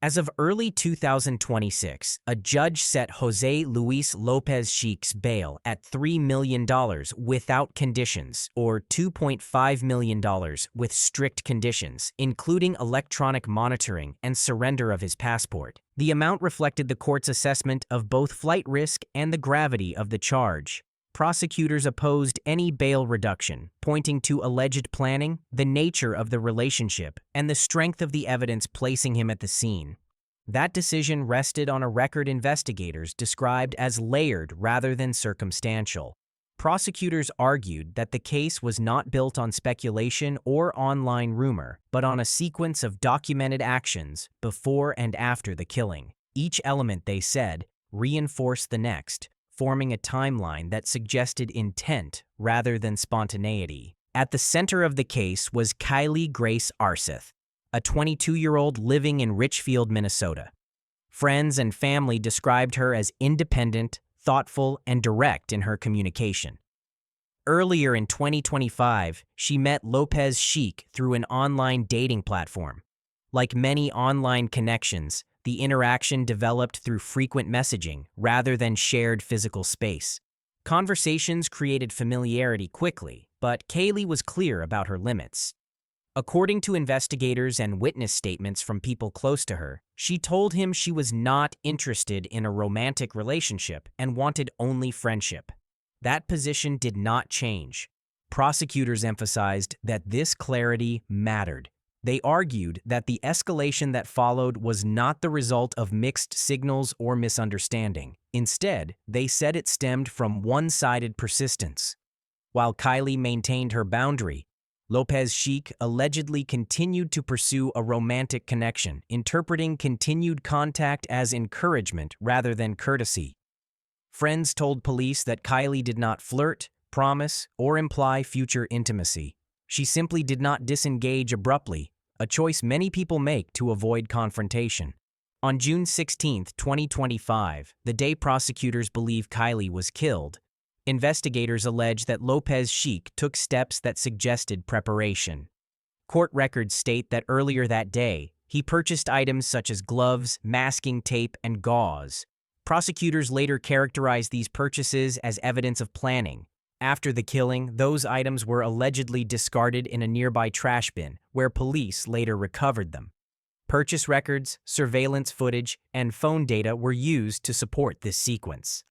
As of early 2026, a judge set Jose Luis Lopez Cheek's bail at $3 million without conditions, or $2.5 million with strict conditions, including electronic monitoring and surrender of his passport. The amount reflected the court's assessment of both flight risk and the gravity of the charge. Prosecutors opposed any bail reduction, pointing to alleged planning, the nature of the relationship, and the strength of the evidence placing him at the scene. That decision rested on a record investigators described as layered rather than circumstantial. Prosecutors argued that the case was not built on speculation or online rumor, but on a sequence of documented actions before and after the killing. Each element, they said, reinforced the next, forming a timeline that suggested intent rather than spontaneity. At the center of the case was Kylie Grace Arth, a 22-year-old living in Richfield, Minnesota. Friends and family described her as independent, thoughtful, and direct in her communication. Earlier in 2025, she met Lopez Cheek through an online dating platform. Like many online connections, the interaction developed through frequent messaging rather than shared physical space. Conversations created familiarity quickly, but Kylie was clear about her limits. According to investigators and witness statements from people close to her, she told him she was not interested in a romantic relationship and wanted only friendship. That position did not change. Prosecutors emphasized that this clarity mattered. They argued that the escalation that followed was not the result of mixed signals or misunderstanding. Instead, they said it stemmed from one-sided persistence. While Kylie maintained her boundary, Lopez Cheek allegedly continued to pursue a romantic connection, interpreting continued contact as encouragement rather than courtesy. Friends told police that Kylie did not flirt, promise, or imply future intimacy. She simply did not disengage abruptly, a choice many people make to avoid confrontation. On June 16, 2025, the day prosecutors believe Kylie was killed, investigators allege that Lopez Cheek took steps that suggested preparation. Court records state that earlier that day, he purchased items such as gloves, masking tape, and gauze. Prosecutors later characterized these purchases as evidence of planning. After the killing, those items were allegedly discarded in a nearby trash bin, where police later recovered them. Purchase records, surveillance footage, and phone data were used to support this sequence.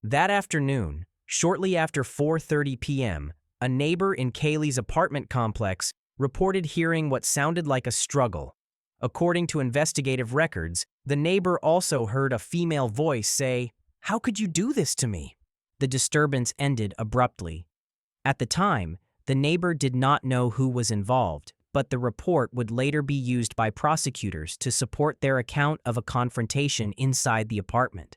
That afternoon, shortly after 4:30 p.m., a neighbor in Kylie's apartment complex reported hearing what sounded like a struggle. According to investigative records, the neighbor also heard a female voice say, "How could you do this to me?" The disturbance ended abruptly. At the time, the neighbor did not know who was involved, but the report would later be used by prosecutors to support their account of a confrontation inside the apartment.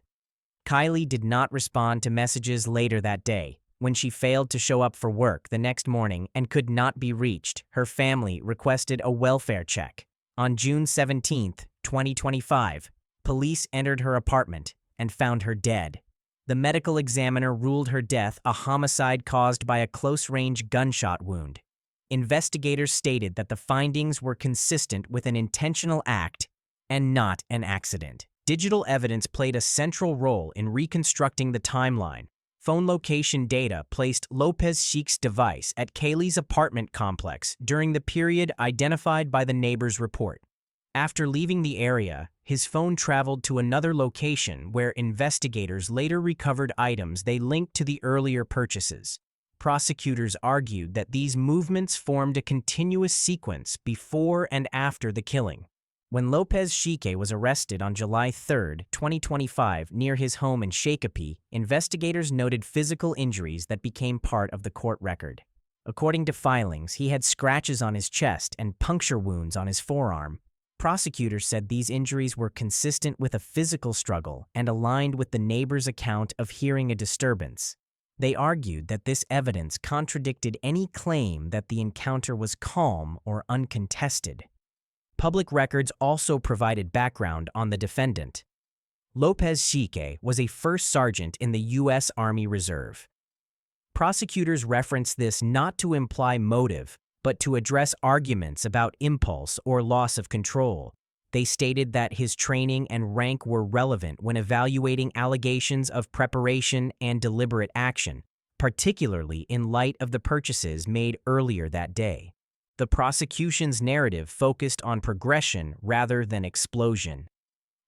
Kylie did not respond to messages later that day. When she failed to show up for work the next morning and could not be reached, her family requested a welfare check. On June 17, 2025, police entered her apartment and found her dead. The medical examiner ruled her death a homicide caused by a close-range gunshot wound. Investigators stated that the findings were consistent with an intentional act and not an accident. Digital evidence played a central role in reconstructing the timeline. Phone location data placed Lopez Cheek's device at Kylie's apartment complex during the period identified by the neighbor's report. After leaving the area, his phone traveled to another location where investigators later recovered items they linked to the earlier purchases. Prosecutors argued that these movements formed a continuous sequence before and after the killing. When Lopez Cheek was arrested on July 3, 2025, near his home in Shakopee, investigators noted physical injuries that became part of the court record. According to filings, he had scratches on his chest and puncture wounds on his forearm. Prosecutors said these injuries were consistent with a physical struggle and aligned with the neighbor's account of hearing a disturbance. They argued that this evidence contradicted any claim that the encounter was calm or uncontested. Public records also provided background on the defendant. Lopez Cheek was a first sergeant in the U.S. Army Reserve. Prosecutors referenced this not to imply motive, but to address arguments about impulse or loss of control. They stated that his training and rank were relevant when evaluating allegations of preparation and deliberate action, particularly in light of the purchases made earlier that day. The prosecution's narrative focused on progression rather than explosion.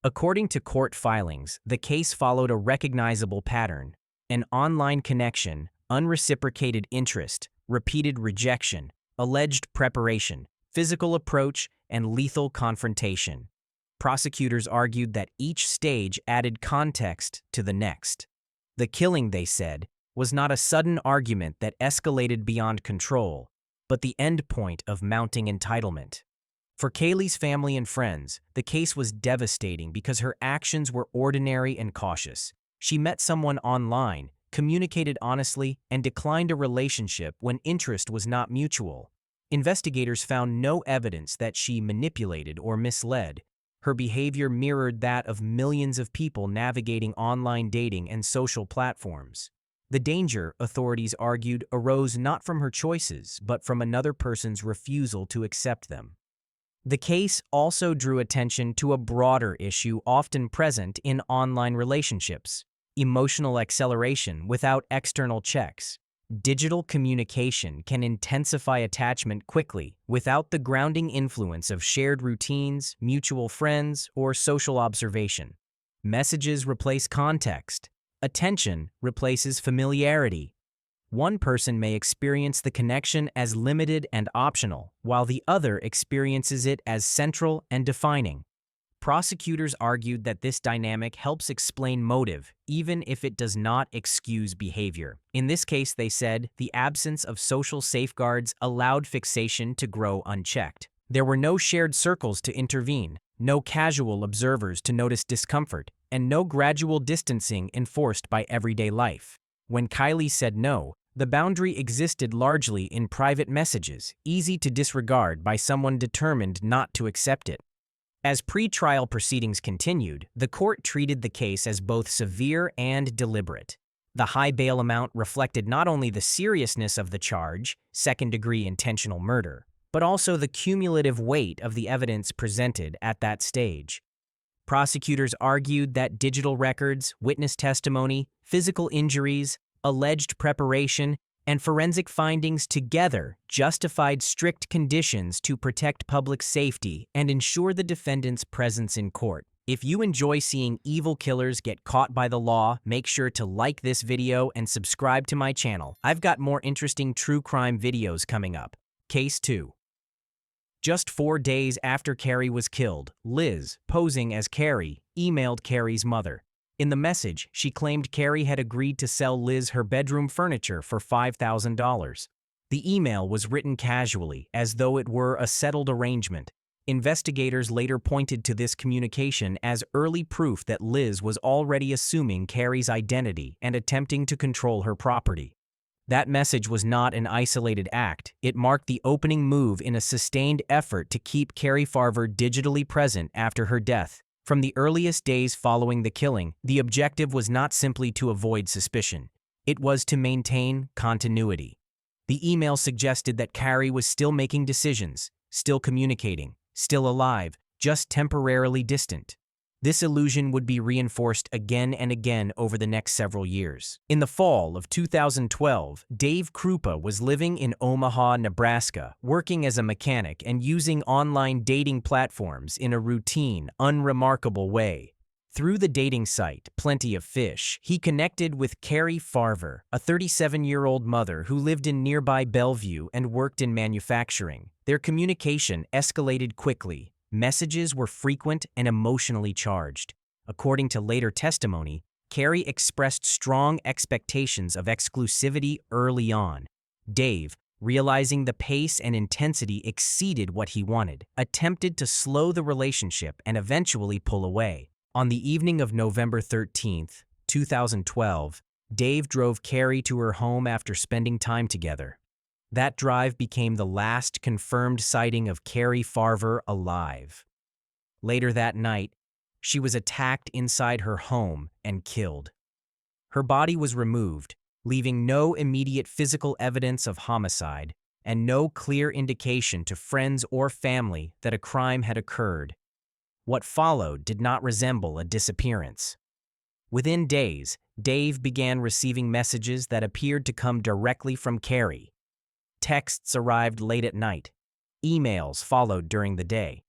According to court filings, the case followed a recognizable pattern: an online connection, unreciprocated interest, repeated rejection, alleged preparation, physical approach, and lethal confrontation. Prosecutors argued that each stage added context to the next. The killing, they said, was not a sudden argument that escalated beyond control, but the end point of mounting entitlement. For Kaylee's family and friends, the case was devastating because her actions were ordinary and cautious. She met someone online, communicated honestly, and declined a relationship when interest was not mutual. Investigators found no evidence that she manipulated or misled. Her behavior mirrored that of millions of people navigating online dating and social platforms. The danger, authorities argued, arose not from her choices, but from another person's refusal to accept them. The case also drew attention to a broader issue often present in online relationships: emotional acceleration without external checks. Digital communication can intensify attachment quickly without the grounding influence of shared routines, mutual friends, or social observation. Messages replace context. Attention replaces familiarity. One person may experience the connection as limited and optional, while the other experiences it as central and defining. Prosecutors argued that this dynamic helps explain motive, even if it does not excuse behavior. In this case, they said, the absence of social safeguards allowed fixation to grow unchecked. There were no shared circles to intervene, no casual observers to notice discomfort, and no gradual distancing enforced by everyday life. When Kylie said no, the boundary existed largely in private messages, easy to disregard by someone determined not to accept it. As pre-trial proceedings continued, the court treated the case as both severe and deliberate. The high bail amount reflected not only the seriousness of the charge, second-degree intentional murder, but also the cumulative weight of the evidence presented at that stage. Prosecutors argued that digital records, witness testimony, physical injuries, alleged preparation, and forensic findings together justified strict conditions to protect public safety and ensure the defendant's presence in court. If you enjoy seeing evil killers get caught by the law, make sure to like this video and subscribe to my channel. I've got more interesting true crime videos coming up. Case 2. Just 4 days after Carrie was killed, Liz, posing as Carrie, emailed Carrie's mother. In the message, she claimed Carrie had agreed to sell Liz her bedroom furniture for $5,000. The email was written casually, as though it were a settled arrangement. Investigators later pointed to this communication as early proof that Liz was already assuming Carrie's identity and attempting to control her property. That message was not an isolated act. It marked the opening move in a sustained effort to keep Carrie Farver digitally present after her death. From the earliest days following the killing, the objective was not simply to avoid suspicion. It was to maintain continuity. The email suggested that Carrie was still making decisions, still communicating, still alive, just temporarily distant. This illusion would be reinforced again and again over the next several years. In the fall of 2012, Dave Krupa was living in Omaha, Nebraska, working as a mechanic and using online dating platforms in a routine, unremarkable way. Through the dating site, Plenty of Fish, he connected with Carrie Farver, a 37-year-old mother who lived in nearby Bellevue and worked in manufacturing. Their communication escalated quickly. Messages were frequent and emotionally charged. According to later testimony, Carrie expressed strong expectations of exclusivity early on. Dave, realizing the pace and intensity exceeded what he wanted, attempted to slow the relationship and eventually pull away. On the evening of November 13, 2012, Dave drove Carrie to her home after spending time together. That drive became the last confirmed sighting of Carrie Farver alive. Later that night, she was attacked inside her home and killed. Her body was removed, leaving no immediate physical evidence of homicide and no clear indication to friends or family that a crime had occurred. What followed did not resemble a disappearance. Within days, Dave began receiving messages that appeared to come directly from Carrie. Texts arrived late at night. Emails followed during the day.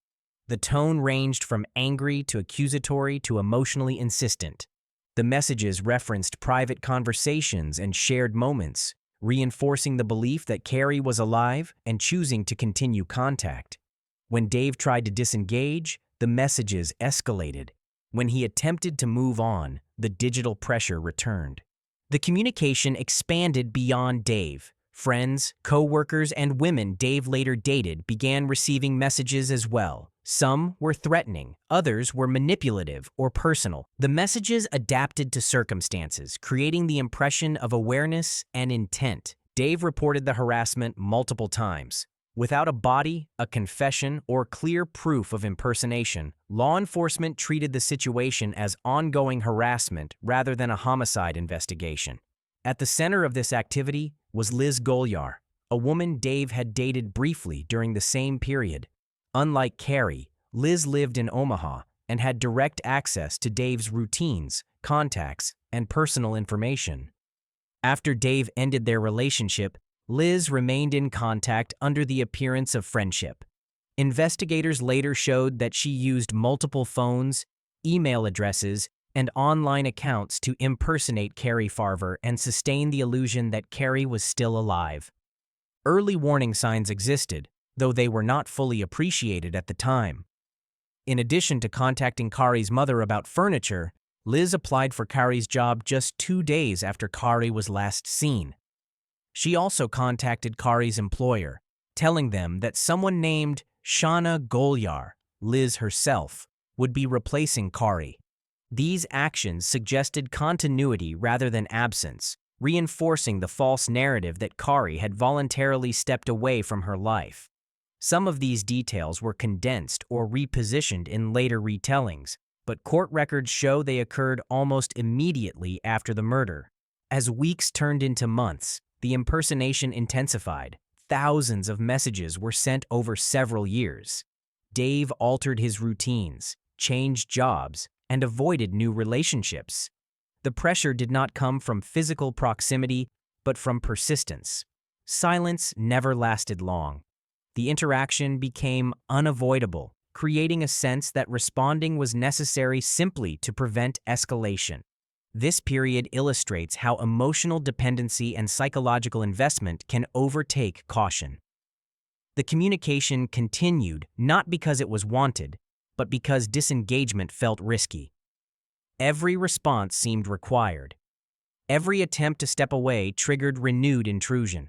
The tone ranged from angry to accusatory to emotionally insistent. The messages referenced private conversations and shared moments, reinforcing the belief that Carrie was alive and choosing to continue contact. When Dave tried to disengage, the messages escalated. When he attempted to move on, the digital pressure returned. The communication expanded beyond Dave. Friends, co-workers, and women Dave later dated began receiving messages as well. Some were threatening, others were manipulative or personal. The messages adapted to circumstances, creating the impression of awareness and intent. Dave reported the harassment multiple times. Without a body, a confession, or clear proof of impersonation, law enforcement treated the situation as ongoing harassment rather than a homicide investigation. At the center of this activity was Liz Golyar, a woman Dave had dated briefly during the same period. Unlike Carrie, Liz lived in Omaha and had direct access to Dave's routines, contacts, and personal information. After Dave ended their relationship, Liz remained in contact under the appearance of friendship. Investigators later showed that she used multiple phones, email addresses, and online accounts to impersonate Carrie Farver and sustain the illusion that Carrie was still alive. Early warning signs existed, though they were not fully appreciated at the time. In addition to contacting Carrie's mother about furniture, Liz applied for Carrie's job just 2 days after Carrie was last seen. She also contacted Carrie's employer, telling them that someone named Shauna Golyar, Liz herself, would be replacing Carrie. These actions suggested continuity rather than absence, reinforcing the false narrative that Carrie had voluntarily stepped away from her life. Some of these details were condensed or repositioned in later retellings, but court records show they occurred almost immediately after the murder. As weeks turned into months, the impersonation intensified. Thousands of messages were sent over several years. Dave altered his routines, changed jobs, and avoided new relationships. The pressure did not come from physical proximity, but from persistence. Silence never lasted long. The interaction became unavoidable, creating a sense that responding was necessary simply to prevent escalation. This period illustrates how emotional dependency and psychological investment can overtake caution. The communication continued not because it was wanted, but because disengagement felt risky. Every response seemed required. Every attempt to step away triggered renewed intrusion.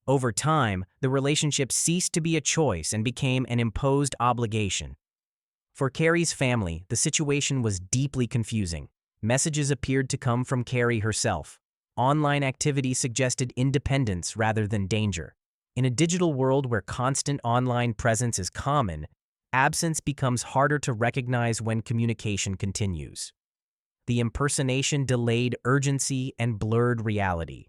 Over time, the relationship ceased to be a choice and became an imposed obligation. For Carrie's family, the situation was deeply confusing. Messages appeared to come from Carrie herself. Online activity suggested independence rather than danger. In a digital world where constant online presence is common, absence becomes harder to recognize when communication continues. The impersonation delayed urgency and blurred reality.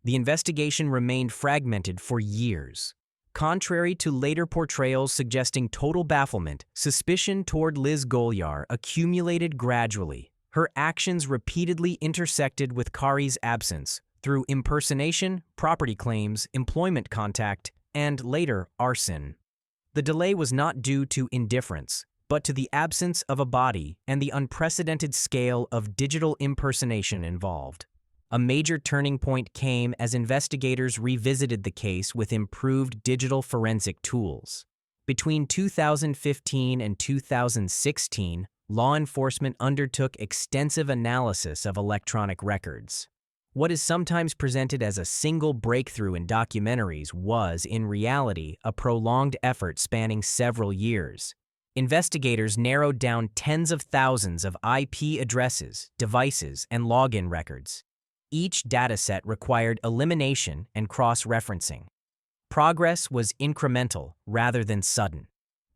The investigation remained fragmented for years. Contrary to later portrayals suggesting total bafflement, suspicion toward Liz Golyar accumulated gradually. Her actions repeatedly intersected with Carrie's absence through impersonation, property claims, employment contact, and later arson. The delay was not due to indifference, but to the absence of a body and the unprecedented scale of digital impersonation involved. A major turning point came as investigators revisited the case with improved digital forensic tools. Between 2015 and 2016, law enforcement undertook extensive analysis of electronic records. What is sometimes presented as a single breakthrough in documentaries was, in reality, a prolonged effort spanning several years. Investigators narrowed down tens of thousands of IP addresses, devices, and login records. Each dataset required elimination and cross-referencing. Progress was incremental rather than sudden.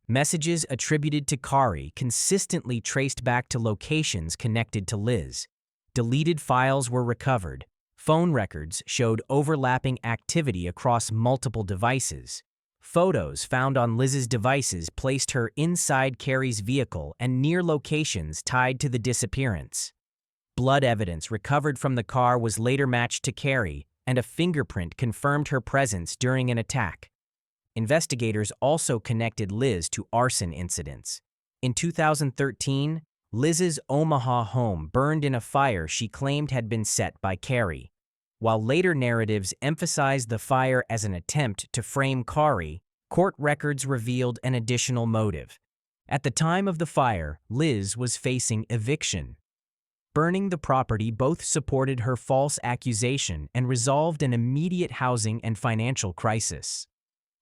Messages attributed to Carrie consistently traced back to locations connected to Liz. Deleted files were recovered. Phone records showed overlapping activity across multiple devices. Photos found on Liz's devices placed her inside Carrie's vehicle and near locations tied to the disappearance. Blood evidence recovered from the car was later matched to Carrie, and a fingerprint confirmed her presence during an attack. Investigators also connected Liz to arson incidents. In 2013, Liz's Omaha home burned in a fire she claimed had been set by Carrie. While later narratives emphasized the fire as an attempt to frame Carrie, court records revealed an additional motive. At the time of the fire, Liz was facing eviction. Burning the property both supported her false accusation and resolved an immediate housing and financial crisis.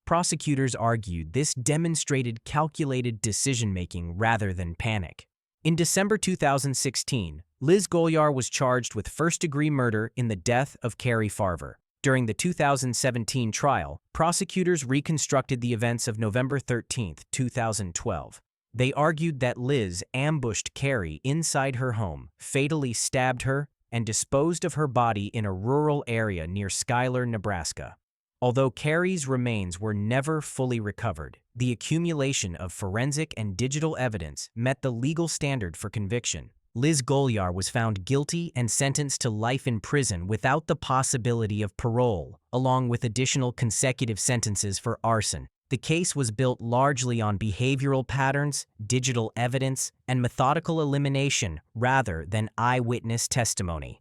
Prosecutors argued this demonstrated calculated decision-making rather than panic. In December 2016, Liz Golyar was charged with first-degree murder in the death of Carrie Farver. During the 2017 trial, prosecutors reconstructed the events of November 13, 2012. They argued that Liz ambushed Carrie inside her home, fatally stabbed her, and disposed of her body in a rural area near Schuyler, Nebraska. Although Carrie's remains were never fully recovered, the accumulation of forensic and digital evidence met the legal standard for conviction. Liz Golyar was found guilty and sentenced to life in prison without the possibility of parole, along with additional consecutive sentences for arson. The case was built largely on behavioral patterns, digital evidence, and methodical elimination rather than eyewitness testimony.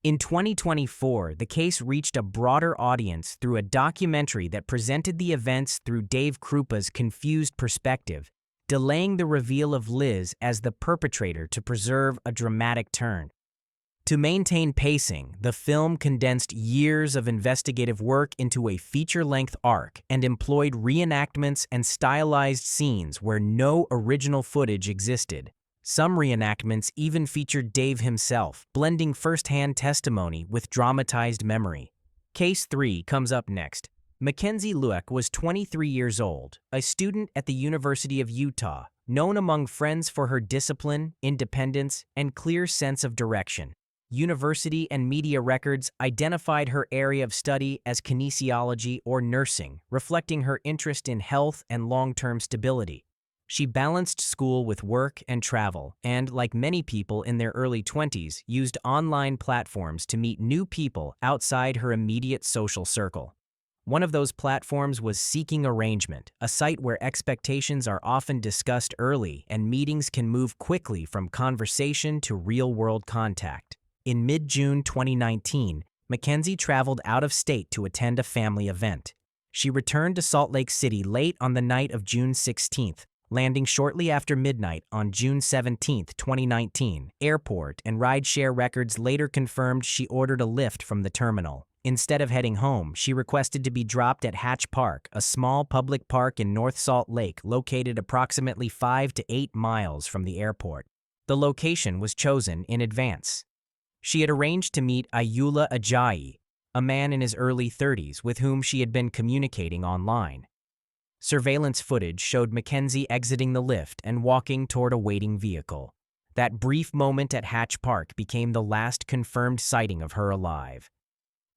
In 2024, the case reached a broader audience through a documentary that presented the events through Dave Krupa's confused perspective, delaying the reveal of Liz as the perpetrator to preserve a dramatic turn. To maintain pacing, the film condensed years of investigative work into a feature-length arc and employed reenactments and stylized scenes where no original footage existed. Some reenactments even featured Dave himself, blending first-hand testimony with dramatized memory. Case 3 comes up next. McKenzie Lueck was 23 years old, a student at the University of Utah, known among friends for her discipline, independence, and clear sense of direction. University and media records identified her area of study as kinesiology or nursing, reflecting her interest in health and long-term stability. She balanced school with work and travel, and, like many people in their early 20s, used online platforms to meet new people outside her immediate social circle. One of those platforms was Seeking Arrangement, a site where expectations are often discussed early and meetings can move quickly from conversation to real-world contact. In mid-June 2019, McKenzie traveled out of state to attend a family event. She returned to Salt Lake City late on the night of June 16th, landing shortly after midnight on June 17, 2019. Airport and rideshare records later confirmed she ordered a Lyft from the terminal. Instead of heading home, she requested to be dropped at Hatch Park, a small public park in North Salt Lake located approximately 5 to 8 miles from the airport. The location was chosen in advance. She had arranged to meet Ayoola Ajayi, a man in his early 30s with whom she had been communicating online. Surveillance footage showed McKenzie exiting the Lyft and walking toward a waiting vehicle. That brief moment at Hatch Park became the last confirmed sighting of her alive.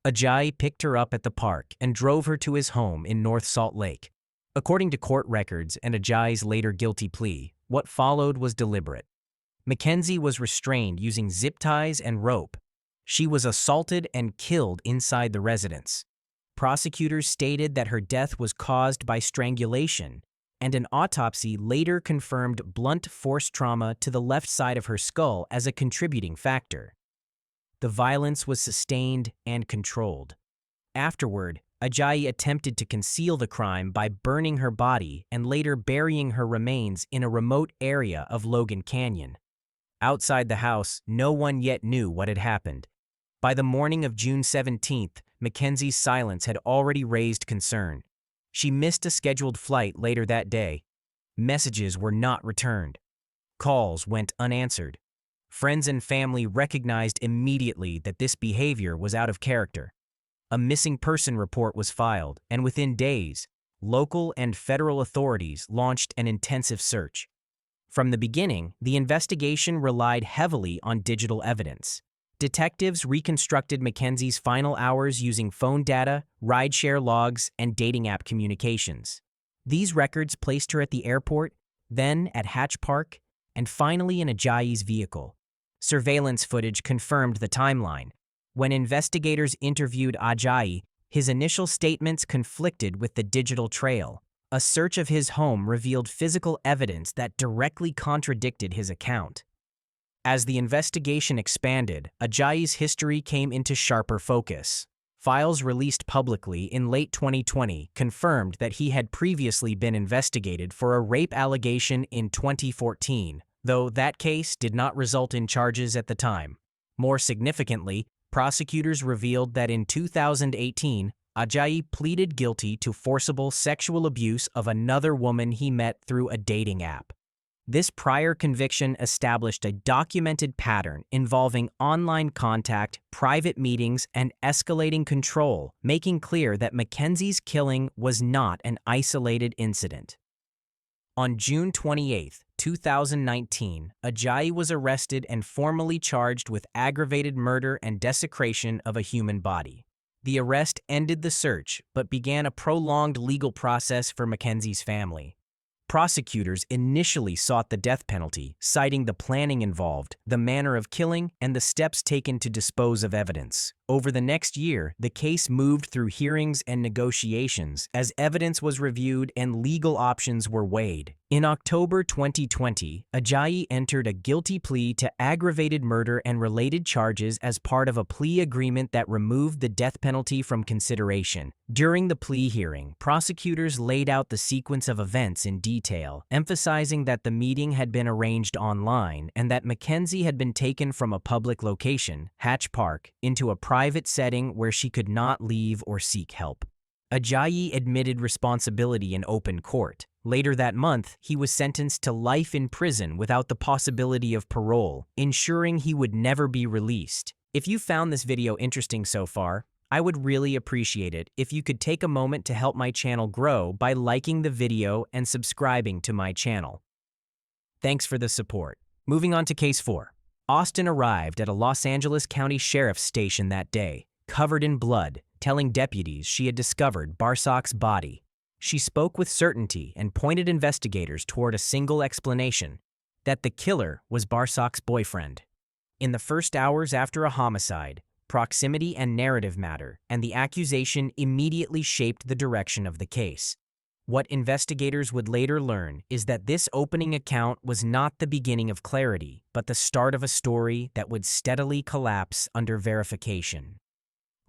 Ajayi picked her up at the park and drove her to his home in North Salt Lake. According to court records and Ajayi's later guilty plea, what followed was deliberate. McKenzie was restrained using zip ties and rope. She was assaulted and killed inside the residence. Prosecutors stated that her death was caused by strangulation, and an autopsy later confirmed blunt force trauma to the left side of her skull as a contributing factor. The violence was sustained and controlled. Afterward, Ajayi attempted to conceal the crime by burning her body and later burying her remains in a remote area of Logan Canyon. Outside the house, no one yet knew what had happened. By the morning of June 17th, McKenzie's silence had already raised concern. She missed a scheduled flight later that day. Messages were not returned. Calls went unanswered. Friends and family recognized immediately that this behavior was out of character. A missing person report was filed, and within days, local and federal authorities launched an intensive search. From the beginning, the investigation relied heavily on digital evidence. Detectives reconstructed McKenzie's final hours using phone data, rideshare logs, and dating app communications. These records placed her at the airport, then at Hatch Park, and finally in Ajayi's vehicle. Surveillance footage confirmed the timeline. When investigators interviewed Ajayi, his initial statements conflicted with the digital trail. A search of his home revealed physical evidence that directly contradicted his account. As the investigation expanded, Ajayi's history came into sharper focus. Files released publicly in late 2020 confirmed that he had previously been investigated for a rape allegation in 2014, though that case did not result in charges at the time. More significantly, prosecutors revealed that in 2018, Ajayi pleaded guilty to forcible sexual abuse of another woman he met through a dating app. This prior conviction established a documented pattern involving online contact, private meetings, and escalating control, making clear that McKenzie's killing was not an isolated incident. On June 28, 2019, Ajayi was arrested and formally charged with aggravated murder and desecration of a human body. The arrest ended the search, but began a prolonged legal process for McKenzie's family. Prosecutors initially sought the death penalty, citing the planning involved, the manner of killing, and the steps taken to dispose of evidence. Over the next year, the case moved through hearings and negotiations as evidence was reviewed and legal options were weighed. In October 2020, Ajayi entered a guilty plea to aggravated murder and related charges as part of a plea agreement that removed the death penalty from consideration. During the plea hearing, prosecutors laid out the sequence of events in detail, emphasizing that the meeting had been arranged online and that McKenzie had been taken from a public location, Hatch Park, into a private setting where she could not leave or seek help. Ajayi admitted responsibility in open court. Later that month, he was sentenced to life in prison without the possibility of parole, ensuring he would never be released. If you found this video interesting so far, I would really appreciate it if you could take a moment to help my channel grow by liking the video and subscribing to my channel. Thanks for the support. Moving on to Case 4. Austin arrived at a Los Angeles County Sheriff's Station that day, covered in blood, telling deputies she had discovered Barac's body. She spoke with certainty and pointed investigators toward a single explanation, that the killer was Barac's boyfriend. In the first hours after a homicide, proximity and narrative matter, and the accusation immediately shaped the direction of the case. What investigators would later learn is that this opening account was not the beginning of clarity, but the start of a story that would steadily collapse under verification.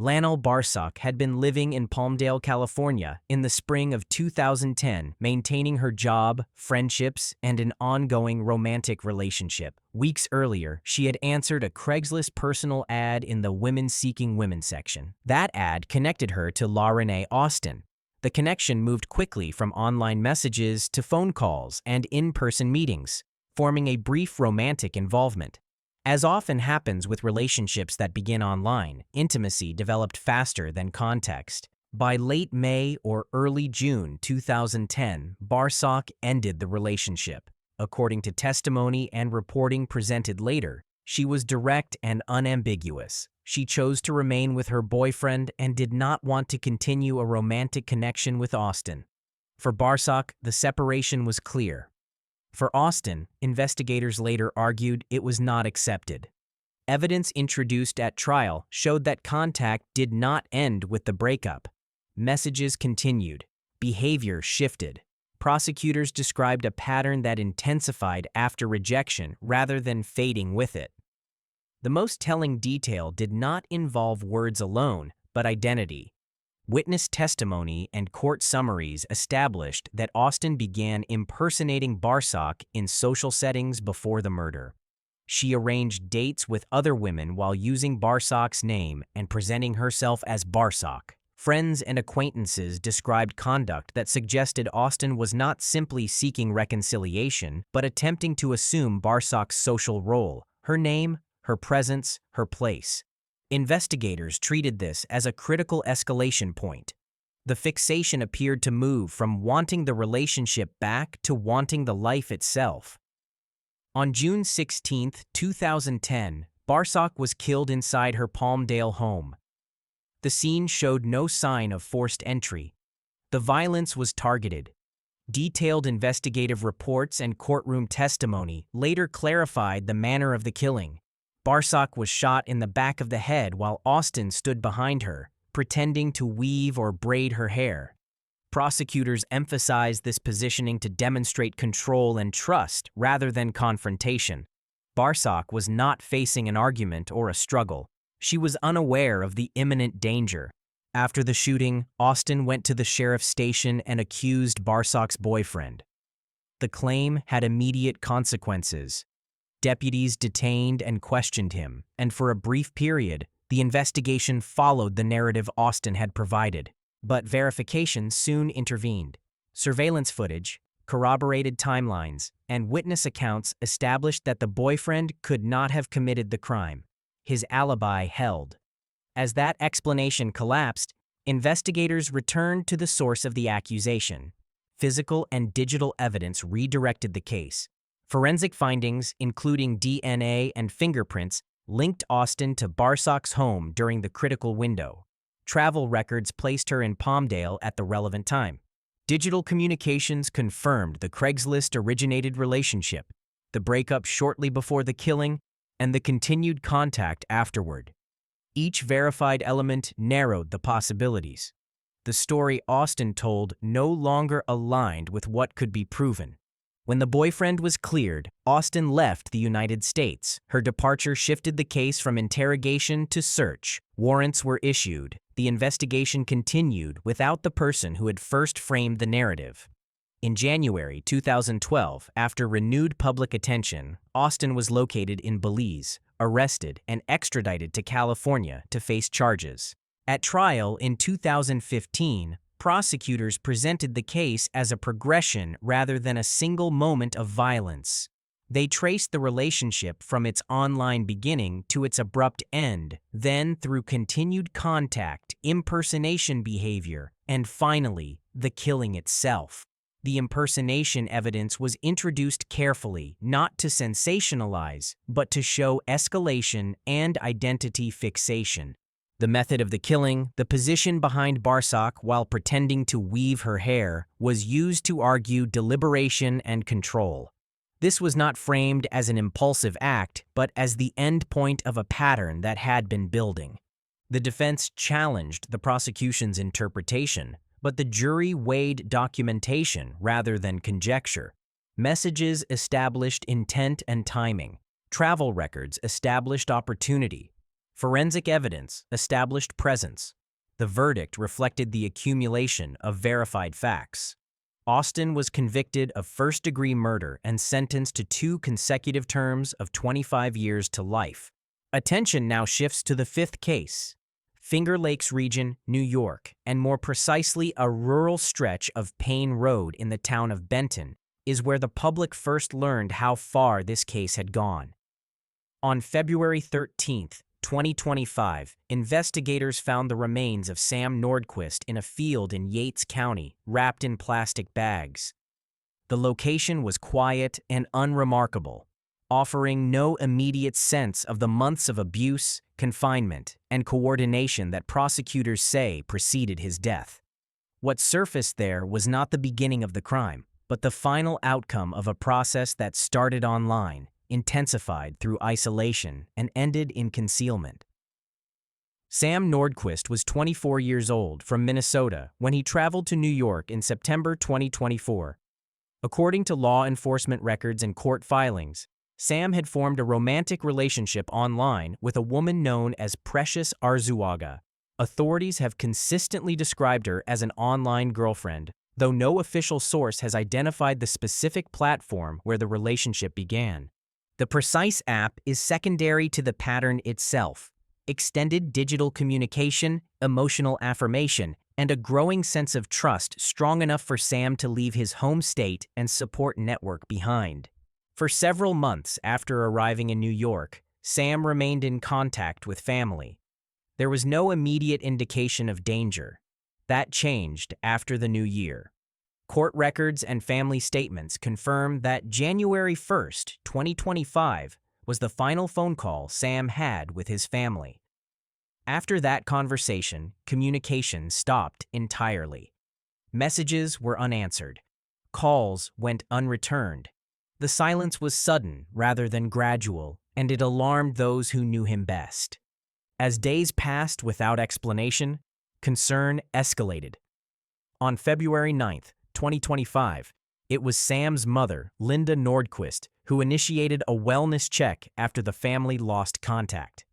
Lannel Barac had been living in Palmdale, California in the spring of 2010, maintaining her job, friendships, and an ongoing romantic relationship. Weeks earlier, she had answered a Craigslist personal ad in the Women Seeking Women section. That ad connected her to LaRenee Austin. The connection moved quickly from online messages to phone calls and in-person meetings, forming a brief romantic involvement. As often happens with relationships that begin online, intimacy developed faster than context. By late May or early June 2010, Barac ended the relationship. According to testimony and reporting presented later, she was direct and unambiguous. She chose to remain with her boyfriend and did not want to continue a romantic connection with Austin. For Barac, the separation was clear. For Austin, investigators later argued it was not accepted. Evidence introduced at trial showed that contact did not end with the breakup. Messages continued. Behavior shifted. Prosecutors described a pattern that intensified after rejection rather than fading with it. The most telling detail did not involve words alone, but identity. Witness testimony and court summaries established that Austin began impersonating Barac in social settings before the murder. She arranged dates with other women while using Barac's name and presenting herself as Barac. Friends and acquaintances described conduct that suggested Austin was not simply seeking reconciliation, but attempting to assume Barac's social role, her name, her presence, her place. Investigators treated this as a critical escalation point. The fixation appeared to move from wanting the relationship back to wanting the life itself. On June 16, 2010, Barac was killed inside her Palmdale home. The scene showed no sign of forced entry. The violence was targeted. Detailed investigative reports and courtroom testimony later clarified the manner of the killing. Barac was shot in the back of the head while Austin stood behind her, pretending to weave or braid her hair. Prosecutors emphasized this positioning to demonstrate control and trust rather than confrontation. Barac was not facing an argument or a struggle. She was unaware of the imminent danger. After the shooting, Austin went to the sheriff's station and accused Barac's boyfriend. The claim had immediate consequences. Deputies detained and questioned him, and for a brief period, the investigation followed the narrative Austin had provided. But verification soon intervened. Surveillance footage, corroborated timelines, and witness accounts established that the boyfriend could not have committed the crime. His alibi held. As that explanation collapsed, investigators returned to the source of the accusation. Physical and digital evidence redirected the case. Forensic findings, including DNA and fingerprints, linked Austin to Barac's home during the critical window. Travel records placed her in Palmdale at the relevant time. Digital communications confirmed the Craigslist-originated relationship, the breakup shortly before the killing, and the continued contact afterward. Each verified element narrowed the possibilities. The story Austin told no longer aligned with what could be proven. When the boyfriend was cleared, Austin left the United States. Her departure shifted the case from interrogation to search. Warrants were issued. The investigation continued without the person who had first framed the narrative. In January 2012, after renewed public attention, Austin was located in Belize, arrested, and extradited to California to face charges. At trial in 2015, prosecutors presented the case as a progression rather than a single moment of violence. They traced the relationship from its online beginning to its abrupt end, then through continued contact, impersonation behavior, and finally, the killing itself. The impersonation evidence was introduced carefully, not to sensationalize, but to show escalation and identity fixation. The method of the killing, the position behind Barac while pretending to weave her hair, was used to argue deliberation and control. This was not framed as an impulsive act, but as the end point of a pattern that had been building. The defense challenged the prosecution's interpretation, but the jury weighed documentation rather than conjecture. Messages established intent and timing. Travel records established opportunity. Forensic evidence established presence. The verdict reflected the accumulation of verified facts. Austin was convicted of first-degree murder and sentenced to 2 consecutive terms of 25 years to life. Attention now shifts to the 5th case. Finger Lakes region, New York, and more precisely a rural stretch of Payne Road in the town of Benton, is where the public first learned how far this case had gone. On February 13, 2025, investigators found the remains of Sam Nordquist in a field in Yates County, wrapped in plastic bags. The location was quiet and unremarkable, offering no immediate sense of the months of abuse, confinement, and coordination that prosecutors say preceded his death. What surfaced there was not the beginning of the crime, but the final outcome of a process that started online, intensified through isolation, and ended in concealment. Sam Nordquist was 24 years old from Minnesota when he traveled to New York in September 2024. According to law enforcement records and court filings, Sam had formed a romantic relationship online with a woman known as Precious Arzuaga. Authorities have consistently described her as an online girlfriend, though no official source has identified the specific platform where the relationship began. The precise app is secondary to the pattern itself: extended digital communication, emotional affirmation, and a growing sense of trust strong enough for Sam to leave his home state and support network behind. For several months after arriving in New York, Sam remained in contact with family. There was no immediate indication of danger. That changed after the new year. Court records and family statements confirm that January 1, 2025, was the final phone call Sam had with his family. After that conversation, communication stopped entirely. Messages were unanswered. Calls went unreturned. The silence was sudden rather than gradual, and it alarmed those who knew him best. As days passed without explanation, concern escalated. On February 9, 2025, it was Sam's mother, Linda Nordquist, who initiated a wellness check after the family lost contact.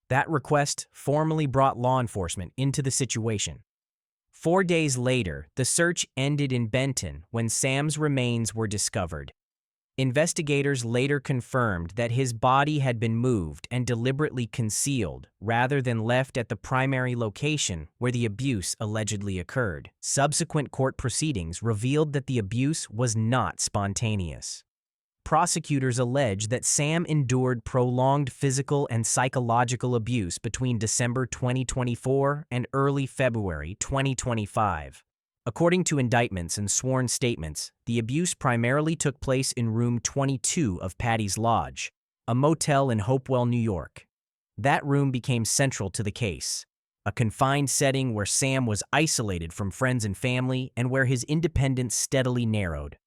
That request formally brought law enforcement into the situation. 4 days later, the search ended in Benton when Sam's remains were discovered. Investigators later confirmed that his body had been moved and deliberately concealed rather than left at the primary location where the abuse allegedly occurred. Subsequent court proceedings revealed that the abuse was not spontaneous. Prosecutors allege that Sam endured prolonged physical and psychological abuse between December 2024 and early February 2025. According to indictments and sworn statements, the abuse primarily took place in room 22 of Patty's Lodge, a motel in Hopewell, New York. That room became central to the case, a confined setting where Sam was isolated from friends and family and where his independence steadily narrowed.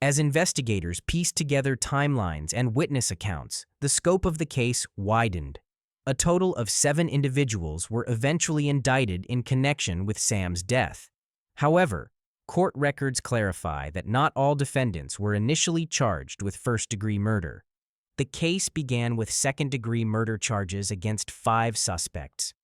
As investigators pieced together timelines and witness accounts, the scope of the case widened. A total of 7 individuals were eventually indicted in connection with Sam's death. However, court records clarify that not all defendants were initially charged with first-degree murder. The case began with second-degree murder charges against 5 suspects.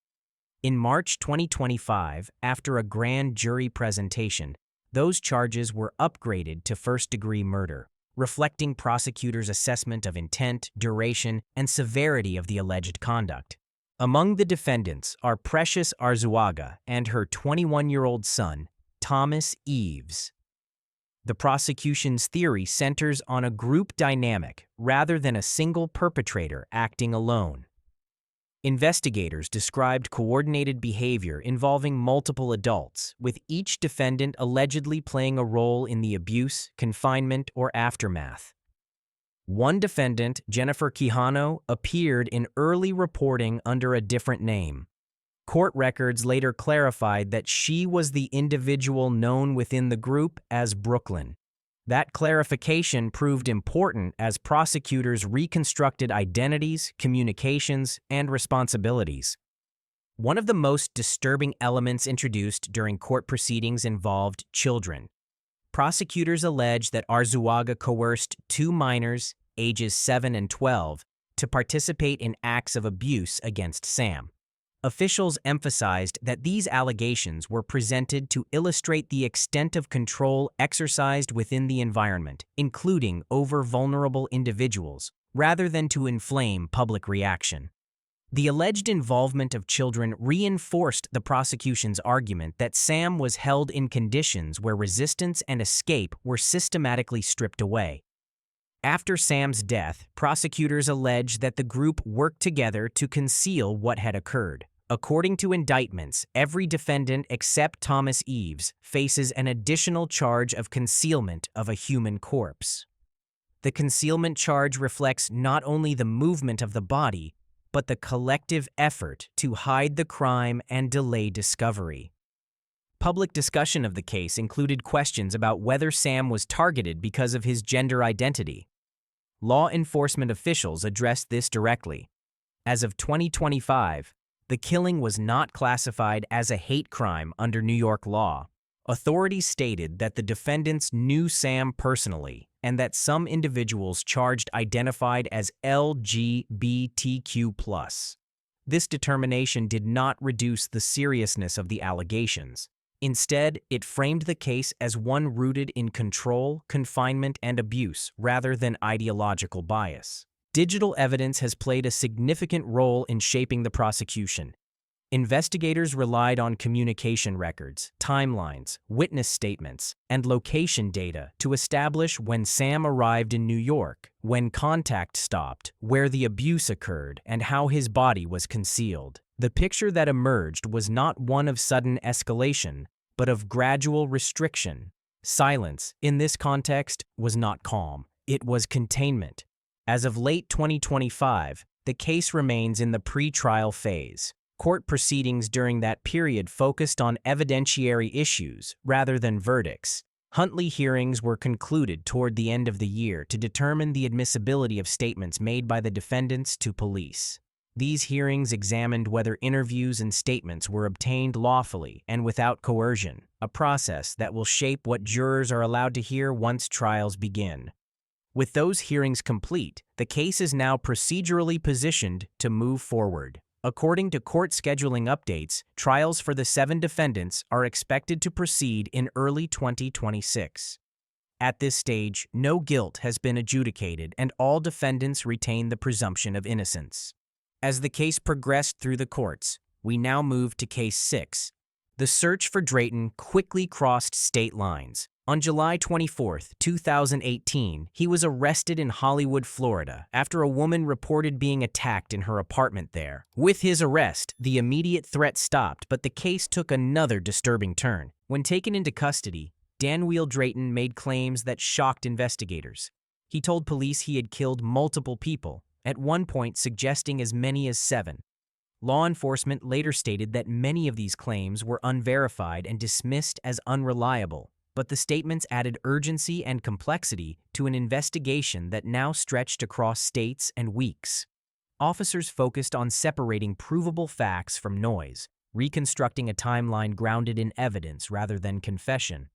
In March 2025, after a grand jury presentation, those charges were upgraded to first-degree murder, reflecting prosecutors' assessment of intent, duration, and severity of the alleged conduct. Among the defendants are Precious Arzuaga and her 21-year-old son, Thomas Eves. The prosecution's theory centers on a group dynamic rather than a single perpetrator acting alone. Investigators described coordinated behavior involving multiple adults, with each defendant allegedly playing a role in the abuse, confinement, or aftermath. One defendant, Jennifer Quijano, appeared in early reporting under a different name. Court records later clarified that she was the individual known within the group as Brooklyn. That clarification proved important as prosecutors reconstructed identities, communications, and responsibilities. One of the most disturbing elements introduced during court proceedings involved children. Prosecutors allege that Arzuaga coerced 2 minors, ages 7 and 12, to participate in acts of abuse against Sam. Officials emphasized that these allegations were presented to illustrate the extent of control exercised within the environment, including over vulnerable individuals, rather than to inflame public reaction. The alleged involvement of children reinforced the prosecution's argument that Sam was held in conditions where resistance and escape were systematically stripped away. After Sam's death, prosecutors allege that the group worked together to conceal what had occurred. According to indictments, every defendant except Thomas Eves faces an additional charge of concealment of a human corpse. The concealment charge reflects not only the movement of the body, but the collective effort to hide the crime and delay discovery. Public discussion of the case included questions about whether Sam was targeted because of his gender identity. Law enforcement officials addressed this directly. As of 2025, the killing was not classified as a hate crime under New York law. Authorities stated that the defendants knew Sam personally and that some individuals charged identified as LGBTQ+. This determination did not reduce the seriousness of the allegations. Instead, it framed the case as one rooted in control, confinement, and abuse rather than ideological bias. Digital evidence has played a significant role in shaping the prosecution. Investigators relied on communication records, timelines, witness statements, and location data to establish when Sam arrived in New York, when contact stopped, where the abuse occurred, and how his body was concealed. The picture that emerged was not one of sudden escalation, but of gradual restriction. Silence, in this context, was not calm. It was containment. As of late 2025, the case remains in the pre-trial phase. Court proceedings during that period focused on evidentiary issues rather than verdicts. Huntley hearings were concluded toward the end of the year to determine the admissibility of statements made by the defendants to police. These hearings examined whether interviews and statements were obtained lawfully and without coercion, a process that will shape what jurors are allowed to hear once trials begin. With those hearings complete, the case is now procedurally positioned to move forward. According to court scheduling updates, trials for the 7 defendants are expected to proceed in early 2026. At this stage, no guilt has been adjudicated and all defendants retain the presumption of innocence. As the case progressed through the courts, we now move to Case 6. The search for Drayton quickly crossed state lines. On July 24, 2018, he was arrested in Hollywood, Florida, after a woman reported being attacked in her apartment there. With his arrest, the immediate threat stopped, but the case took another disturbing turn. When taken into custody, Danweel Drayton made claims that shocked investigators. He told police he had killed multiple people, at one point suggesting as many as 7. Law enforcement later stated that many of these claims were unverified and dismissed as unreliable. But the statements added urgency and complexity to an investigation that now stretched across states and weeks. Officers focused on separating provable facts from noise, reconstructing a timeline grounded in evidence rather than confession.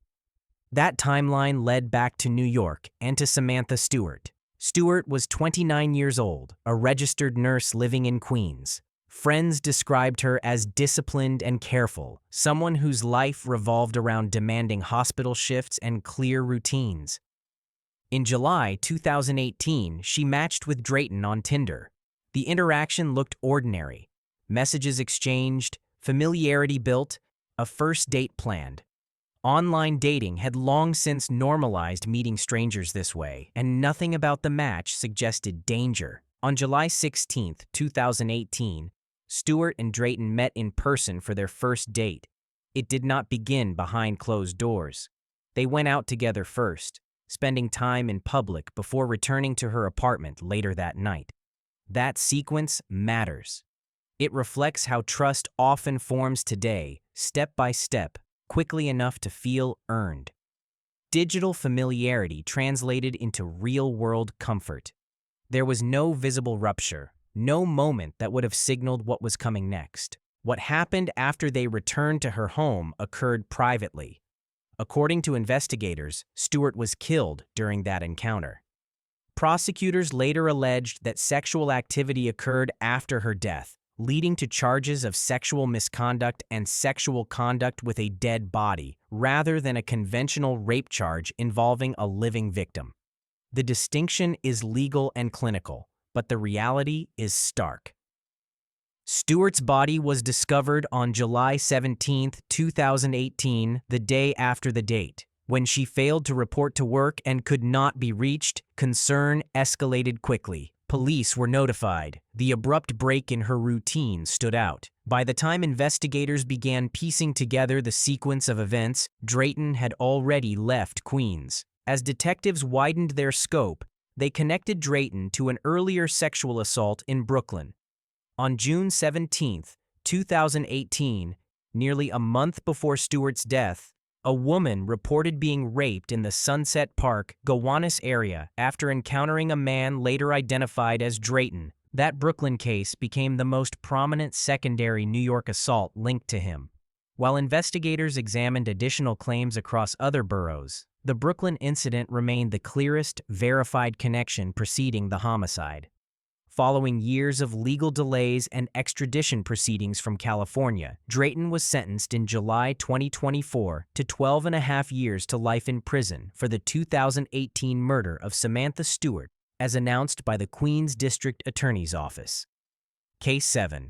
That timeline led back to New York and to Samantha Stewart. Stewart was 29 years old, a registered nurse living in Queens. Friends described her as disciplined and careful, someone whose life revolved around demanding hospital shifts and clear routines. In July 2018, she matched with Drayton on Tinder. The interaction looked ordinary. Messages exchanged, familiarity built, a first date planned. Online dating had long since normalized meeting strangers this way, and nothing about the match suggested danger. On July 16, 2018, Stewart and Drayton met in person for their first date. It did not begin behind closed doors. They went out together first, spending time in public before returning to her apartment later that night. That sequence matters. It reflects how trust often forms today, step by step, quickly enough to feel earned. Digital familiarity translated into real-world comfort. There was no visible rupture. No moment that would have signaled what was coming next. What happened after they returned to her home occurred privately. According to investigators, Stewart was killed during that encounter. Prosecutors later alleged that sexual activity occurred after her death, leading to charges of sexual misconduct and sexual conduct with a dead body, rather than a conventional rape charge involving a living victim. The distinction is legal and clinical, but the reality is stark. Stewart's body was discovered on July 17, 2018, the day after the date. When she failed to report to work and could not be reached, concern escalated quickly. Police were notified. The abrupt break in her routine stood out. By the time investigators began piecing together the sequence of events, Drayton had already left Queens. As detectives widened their scope, they connected Drayton to an earlier sexual assault in Brooklyn. On June 17, 2018, nearly a month before Stewart's death, a woman reported being raped in the Sunset Park, Gowanus area after encountering a man later identified as Drayton. That Brooklyn case became the most prominent secondary New York assault linked to him. While investigators examined additional claims across other boroughs, the Brooklyn incident remained the clearest, verified connection preceding the homicide. Following years of legal delays and extradition proceedings from California, Drayton was sentenced in July 2024 to 12.5 years to life in prison for the 2018 murder of Samantha Stewart, as announced by the Queens District Attorney's Office. Case 7.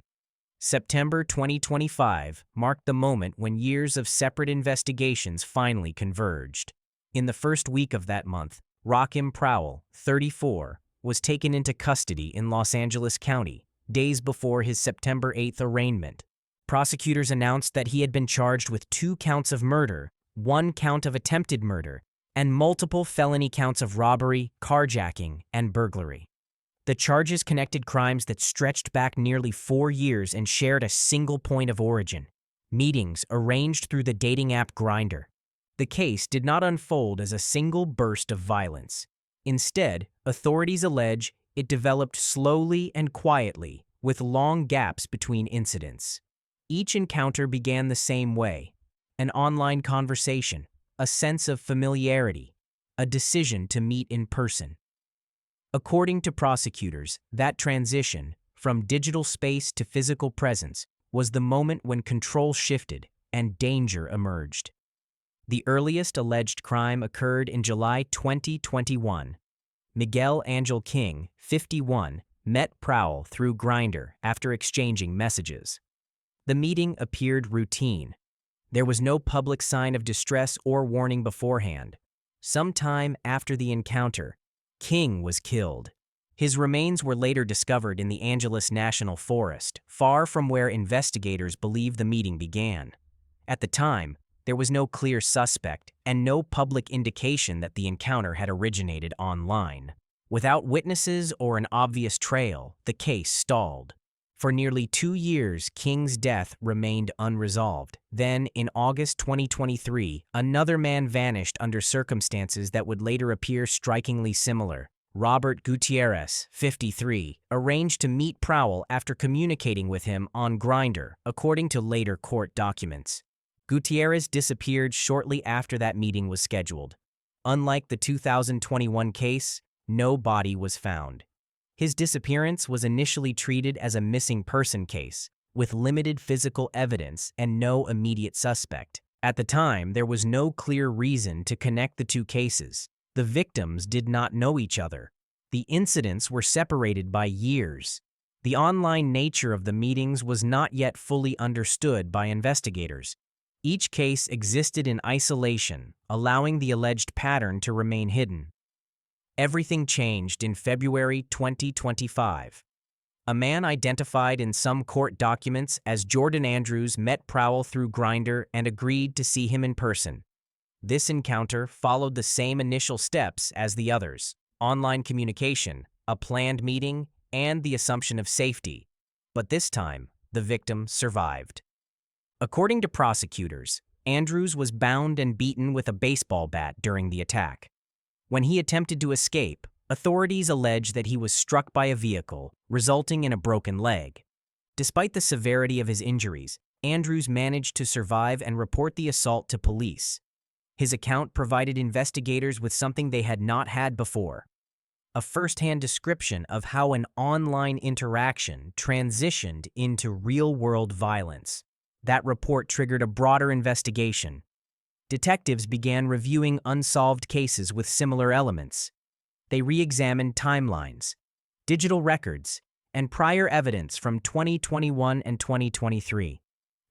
September 2025 marked the moment when years of separate investigations finally converged. In the first week of that month, Rockim Prowell, 34, was taken into custody in Los Angeles County, days before his September 8 arraignment. Prosecutors announced that he had been charged with 2 counts of murder, 1 count of attempted murder, and multiple felony counts of robbery, carjacking, and burglary. The charges connected crimes that stretched back nearly 4 years and shared a single point of origin: meetings arranged through the dating app Grindr. The case did not unfold as a single burst of violence. Instead, authorities allege it developed slowly and quietly, with long gaps between incidents. Each encounter began the same way: an online conversation, a sense of familiarity, a decision to meet in person. According to prosecutors, that transition, from digital space to physical presence, was the moment when control shifted and danger emerged. The earliest alleged crime occurred in July 2021. Miguel Angel King, 51, met Prowell through Grindr after exchanging messages. The meeting appeared routine. There was no public sign of distress or warning beforehand. Sometime after the encounter, King was killed. His remains were later discovered in the Angeles National Forest, far from where investigators believe the meeting began. At the time, there was no clear suspect and no public indication that the encounter had originated online. Without witnesses or an obvious trail, the case stalled. For nearly 2 years, King's death remained unresolved. Then, in August 2023, another man vanished under circumstances that would later appear strikingly similar. Robert Gutierrez, 53, arranged to meet Prowell after communicating with him on Grindr, according to later court documents. Gutierrez disappeared shortly after that meeting was scheduled. Unlike the 2021 case, no body was found. His disappearance was initially treated as a missing person case, with limited physical evidence and no immediate suspect. At the time, there was no clear reason to connect the two cases. The victims did not know each other. The incidents were separated by years. The online nature of the meetings was not yet fully understood by investigators. Each case existed in isolation, allowing the alleged pattern to remain hidden. Everything changed in February 2025. A man identified in some court documents as Jordan Andrews met Prowell through Grindr and agreed to see him in person. This encounter followed the same initial steps as the others: online communication, a planned meeting, and the assumption of safety. But this time, the victim survived. According to prosecutors, Andrews was bound and beaten with a baseball bat during the attack. When he attempted to escape, authorities allege that he was struck by a vehicle, resulting in a broken leg. Despite the severity of his injuries, Andrews managed to survive and report the assault to police. His account provided investigators with something they had not had before: a first-hand description of how an online interaction transitioned into real-world violence. That report triggered a broader investigation. Detectives began reviewing unsolved cases with similar elements. They re-examined timelines, digital records, and prior evidence from 2021 and 2023.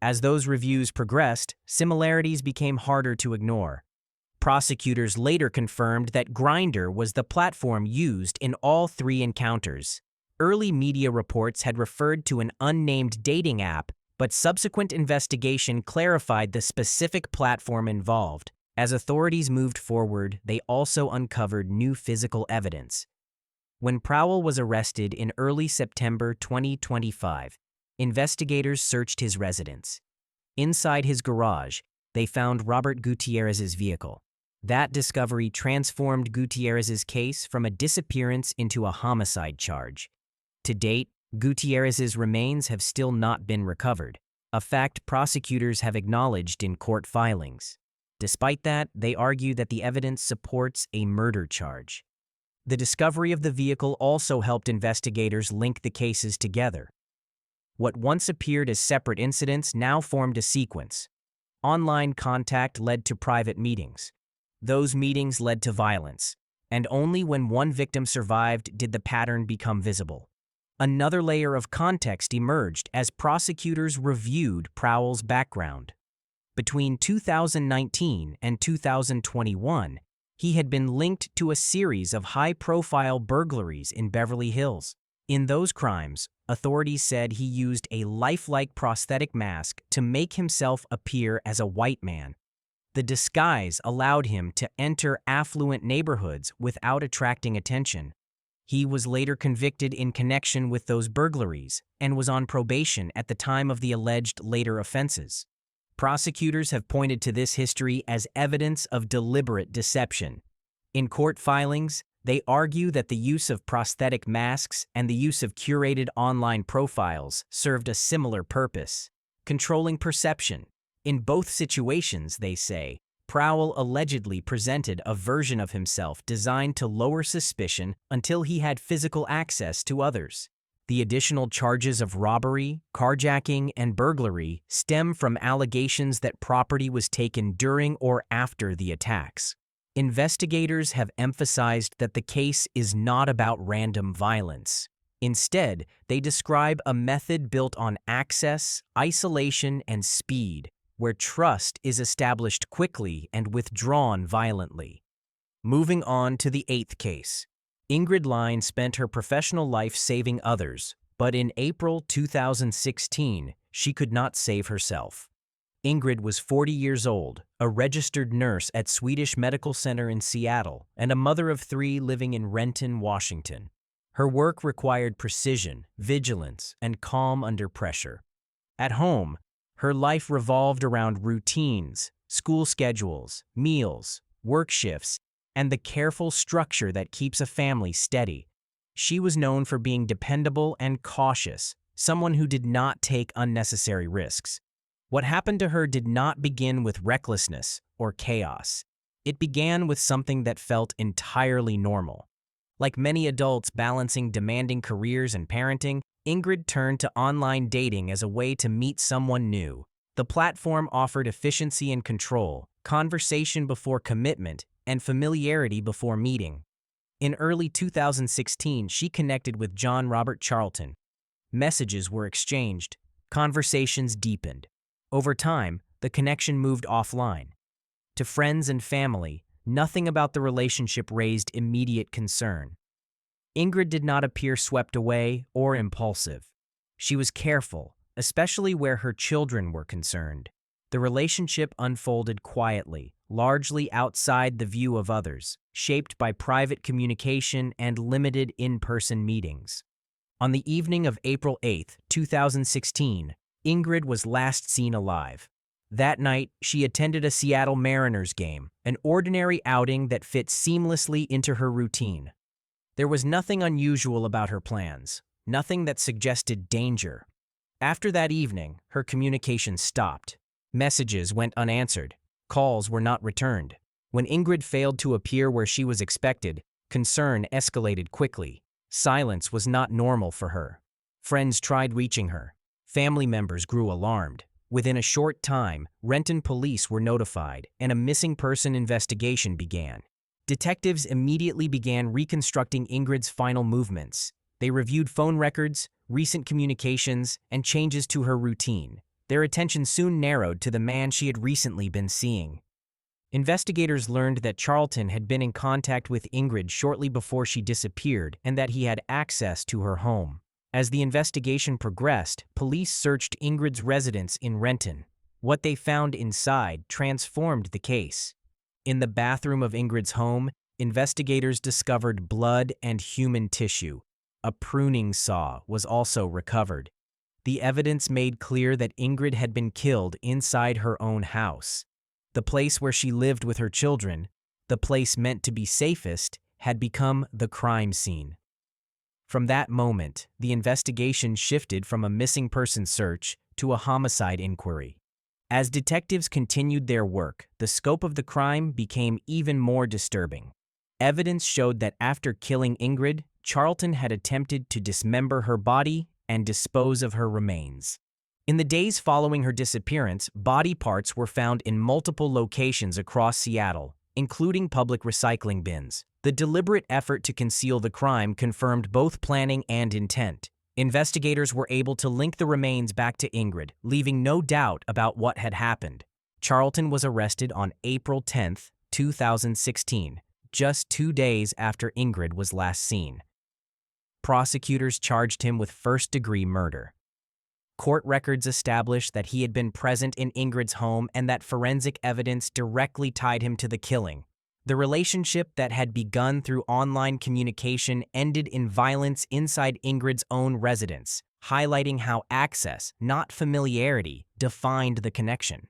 As those reviews progressed, similarities became harder to ignore. Prosecutors later confirmed that Grindr was the platform used in all 3 encounters. Early media reports had referred to an unnamed dating app, but subsequent investigation clarified the specific platform involved. As authorities moved forward, they also uncovered new physical evidence. When Prowell was arrested in early September 2025, investigators searched his residence. Inside his garage, they found Robert Gutierrez's vehicle. That discovery transformed Gutierrez's case from a disappearance into a homicide charge. To date, Gutierrez's remains have still not been recovered, a fact prosecutors have acknowledged in court filings. Despite that, they argue that the evidence supports a murder charge. The discovery of the vehicle also helped investigators link the cases together. What once appeared as separate incidents now formed a sequence. Online contact led to private meetings. Those meetings led to violence, and only when one victim survived did the pattern become visible. Another layer of context emerged as prosecutors reviewed Prowell's background. Between 2019 and 2021, he had been linked to a series of high-profile burglaries in Beverly Hills. In those crimes, authorities said he used a lifelike prosthetic mask to make himself appear as a white man. The disguise allowed him to enter affluent neighborhoods without attracting attention. He was later convicted in connection with those burglaries and was on probation at the time of the alleged later offenses. Prosecutors have pointed to this history as evidence of deliberate deception. In court filings, they argue that the use of prosthetic masks and the use of curated online profiles served a similar purpose, controlling perception. In both situations, they say, Prowell allegedly presented a version of himself designed to lower suspicion until he had physical access to others. The additional charges of robbery, carjacking, and burglary stem from allegations that property was taken during or after the attacks. Investigators have emphasized that the case is not about random violence. Instead, they describe a method built on access, isolation, and speed, where trust is established quickly and withdrawn violently. Moving on to the 8th case. Ingrid Lyne spent her professional life saving others, but in April 2016, she could not save herself. Ingrid was 40 years old, a registered nurse at Swedish Medical Center in Seattle, and a mother of 3 living in Renton, Washington. Her work required precision, vigilance, and calm under pressure. At home, her life revolved around routines, school schedules, meals, work shifts, and the careful structure that keeps a family steady. She was known for being dependable and cautious, someone who did not take unnecessary risks. What happened to her did not begin with recklessness or chaos. It began with something that felt entirely normal. Like many adults balancing demanding careers and parenting, Ingrid turned to online dating as a way to meet someone new. The platform offered efficiency and control, conversation before commitment, and familiarity before meeting. In early 2016, she connected with John Robert Charlton. Messages were exchanged. Conversations deepened. Over time, the connection moved offline. To friends and family, nothing about the relationship raised immediate concern. Ingrid did not appear swept away or impulsive. She was careful, especially where her children were concerned. The relationship unfolded quietly, largely outside the view of others, shaped by private communication and limited in-person meetings. On the evening of April 8, 2016, Ingrid was last seen alive. That night, she attended a Seattle Mariners game, an ordinary outing that fit seamlessly into her routine. There was nothing unusual about her plans, nothing that suggested danger. After that evening, her communication stopped. Messages went unanswered. Calls were not returned. When Ingrid failed to appear where she was expected, concern escalated quickly. Silence was not normal for her. Friends tried reaching her. Family members grew alarmed. Within a short time, Renton police were notified, and a missing person investigation began. Detectives immediately began reconstructing Ingrid's final movements. They reviewed phone records, recent communications, and changes to her routine. Their attention soon narrowed to the man she had recently been seeing. Investigators learned that Charlton had been in contact with Ingrid shortly before she disappeared and that he had access to her home. As the investigation progressed, police searched Ingrid's residence in Renton. What they found inside transformed the case. In the bathroom of Ingrid's home, investigators discovered blood and human tissue. A pruning saw was also recovered. The evidence made clear that Ingrid had been killed inside her own house. The place where she lived with her children, the place meant to be safest, had become the crime scene. From that moment, the investigation shifted from a missing person search to a homicide inquiry. As detectives continued their work, the scope of the crime became even more disturbing. Evidence showed that after killing Ingrid, Charlton had attempted to dismember her body and dispose of her remains. In the days following her disappearance, body parts were found in multiple locations across Seattle, including public recycling bins. The deliberate effort to conceal the crime confirmed both planning and intent. Investigators were able to link the remains back to Ingrid, leaving no doubt about what had happened. Charlton was arrested on April 10, 2016, just 2 days after Ingrid was last seen. Prosecutors charged him with first-degree murder. Court records established that he had been present in Ingrid's home and that forensic evidence directly tied him to the killing. The relationship that had begun through online communication ended in violence inside Ingrid's own residence, highlighting how access, not familiarity, defined the connection.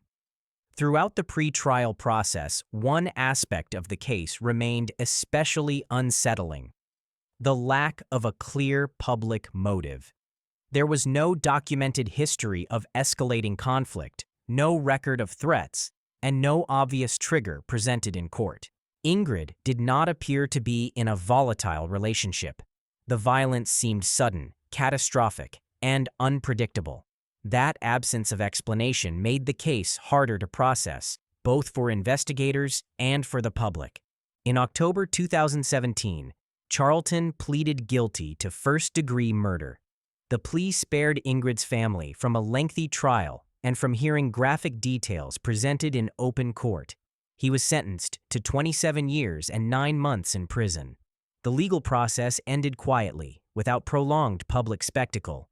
Throughout the pre-trial process, one aspect of the case remained especially unsettling: the lack of a clear public motive. There was no documented history of escalating conflict, no record of threats, and no obvious trigger presented in court. Ingrid did not appear to be in a volatile relationship. The violence seemed sudden, catastrophic, and unpredictable. That absence of explanation made the case harder to process, both for investigators and for the public. In October 2017, Charlton pleaded guilty to first-degree murder. The plea spared Ingrid's family from a lengthy trial and from hearing graphic details presented in open court. He was sentenced to 27 years and 9 months in prison. The legal process ended quietly, without prolonged public spectacle.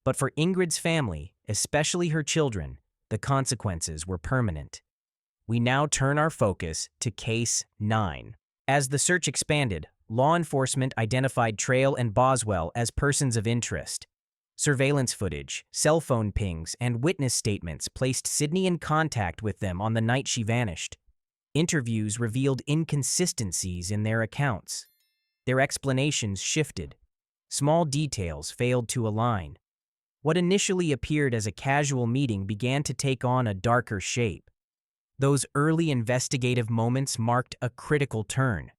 But for Ingrid's family, especially her children, the consequences were permanent. We now turn our focus to Case 9. As the search expanded, law enforcement identified Trail and Boswell as persons of interest. Surveillance footage, cell phone pings, and witness statements placed Sydney in contact with them on the night she vanished. Interviews revealed inconsistencies in their accounts. Their explanations shifted. Small details failed to align. What initially appeared as a casual meeting began to take on a darker shape. Those early investigative moments marked a critical turn.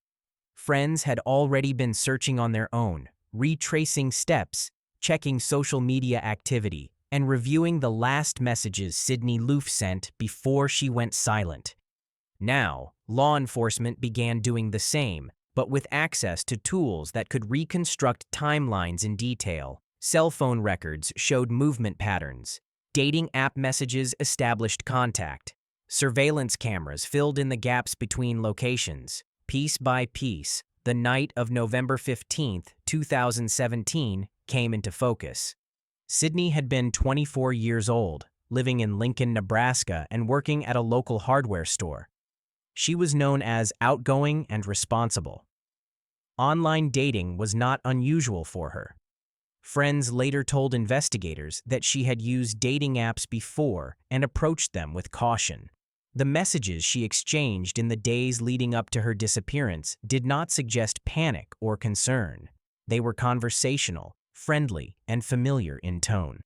Friends had already been searching on their own, retracing steps, checking social media activity, and reviewing the last messages Sydney Loofe sent before she went silent. Now, law enforcement began doing the same, but with access to tools that could reconstruct timelines in detail. Cell phone records showed movement patterns. Dating app messages established contact. Surveillance cameras filled in the gaps between locations. Piece by piece, the night of November 15, 2017, came into focus. Sydney had been 24 years old, living in Lincoln, Nebraska, and working at a local hardware store. She was known as outgoing and responsible. Online dating was not unusual for her. Friends later told investigators that she had used dating apps before and approached them with caution. The messages she exchanged in the days leading up to her disappearance did not suggest panic or concern. They were conversational, friendly, and familiar in tone.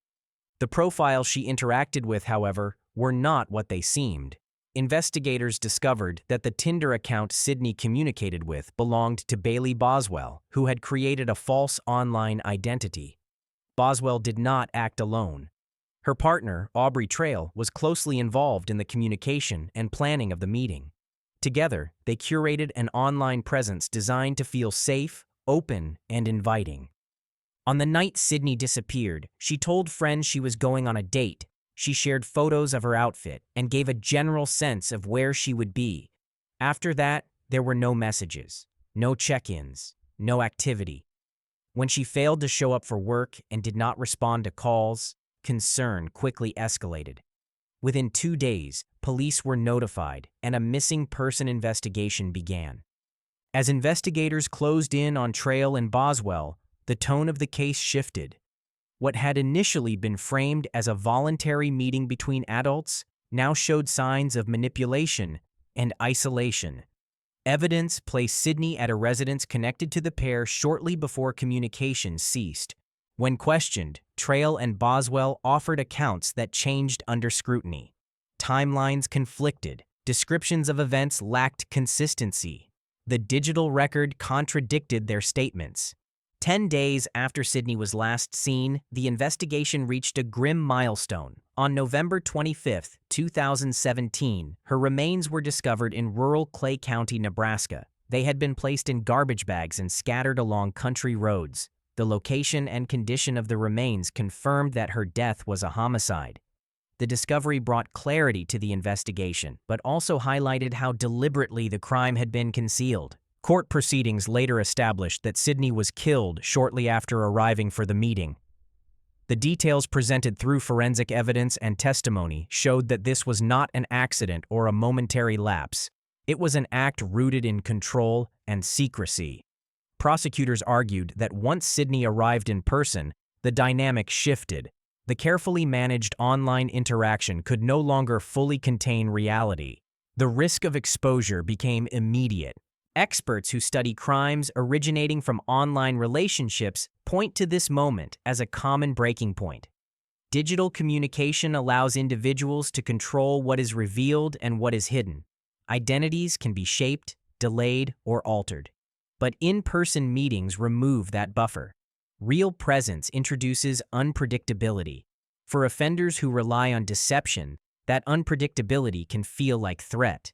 The profiles she interacted with, however, were not what they seemed. Investigators discovered that the Tinder account Sydney communicated with belonged to Bailey Boswell, who had created a false online identity. Boswell did not act alone. Her partner, Aubrey Trail, was closely involved in the communication and planning of the meeting. Together, they curated an online presence designed to feel safe, open, and inviting. On the night Sydney disappeared, she told friends she was going on a date. She shared photos of her outfit and gave a general sense of where she would be. After that, there were no messages, no check-ins, no activity. When she failed to show up for work and did not respond to calls, concern quickly escalated. Within 2 days, police were notified and a missing person investigation began. As investigators closed in on Trail and Boswell, the tone of the case shifted. What had initially been framed as a voluntary meeting between adults now showed signs of manipulation and isolation. Evidence placed Sydney at a residence connected to the pair shortly before communication ceased. When questioned, Trail and Boswell offered accounts that changed under scrutiny. Timelines conflicted. Descriptions of events lacked consistency. The digital record contradicted their statements. 10 days after Sydney was last seen, the investigation reached a grim milestone. On November 25, 2017, her remains were discovered in rural Clay County, Nebraska. They had been placed in garbage bags and scattered along country roads. The location and condition of the remains confirmed that her death was a homicide. The discovery brought clarity to the investigation, but also highlighted how deliberately the crime had been concealed. Court proceedings later established that Sydney was killed shortly after arriving for the meeting. The details presented through forensic evidence and testimony showed that this was not an accident or a momentary lapse. It was an act rooted in control and secrecy. Prosecutors argued that once Sydney arrived in person, the dynamic shifted. The carefully managed online interaction could no longer fully contain reality. The risk of exposure became immediate. Experts who study crimes originating from online relationships point to this moment as a common breaking point. Digital communication allows individuals to control what is revealed and what is hidden. Identities can be shaped, delayed, or altered. But in-person meetings remove that buffer. Real presence introduces unpredictability. For offenders who rely on deception, that unpredictability can feel like threat.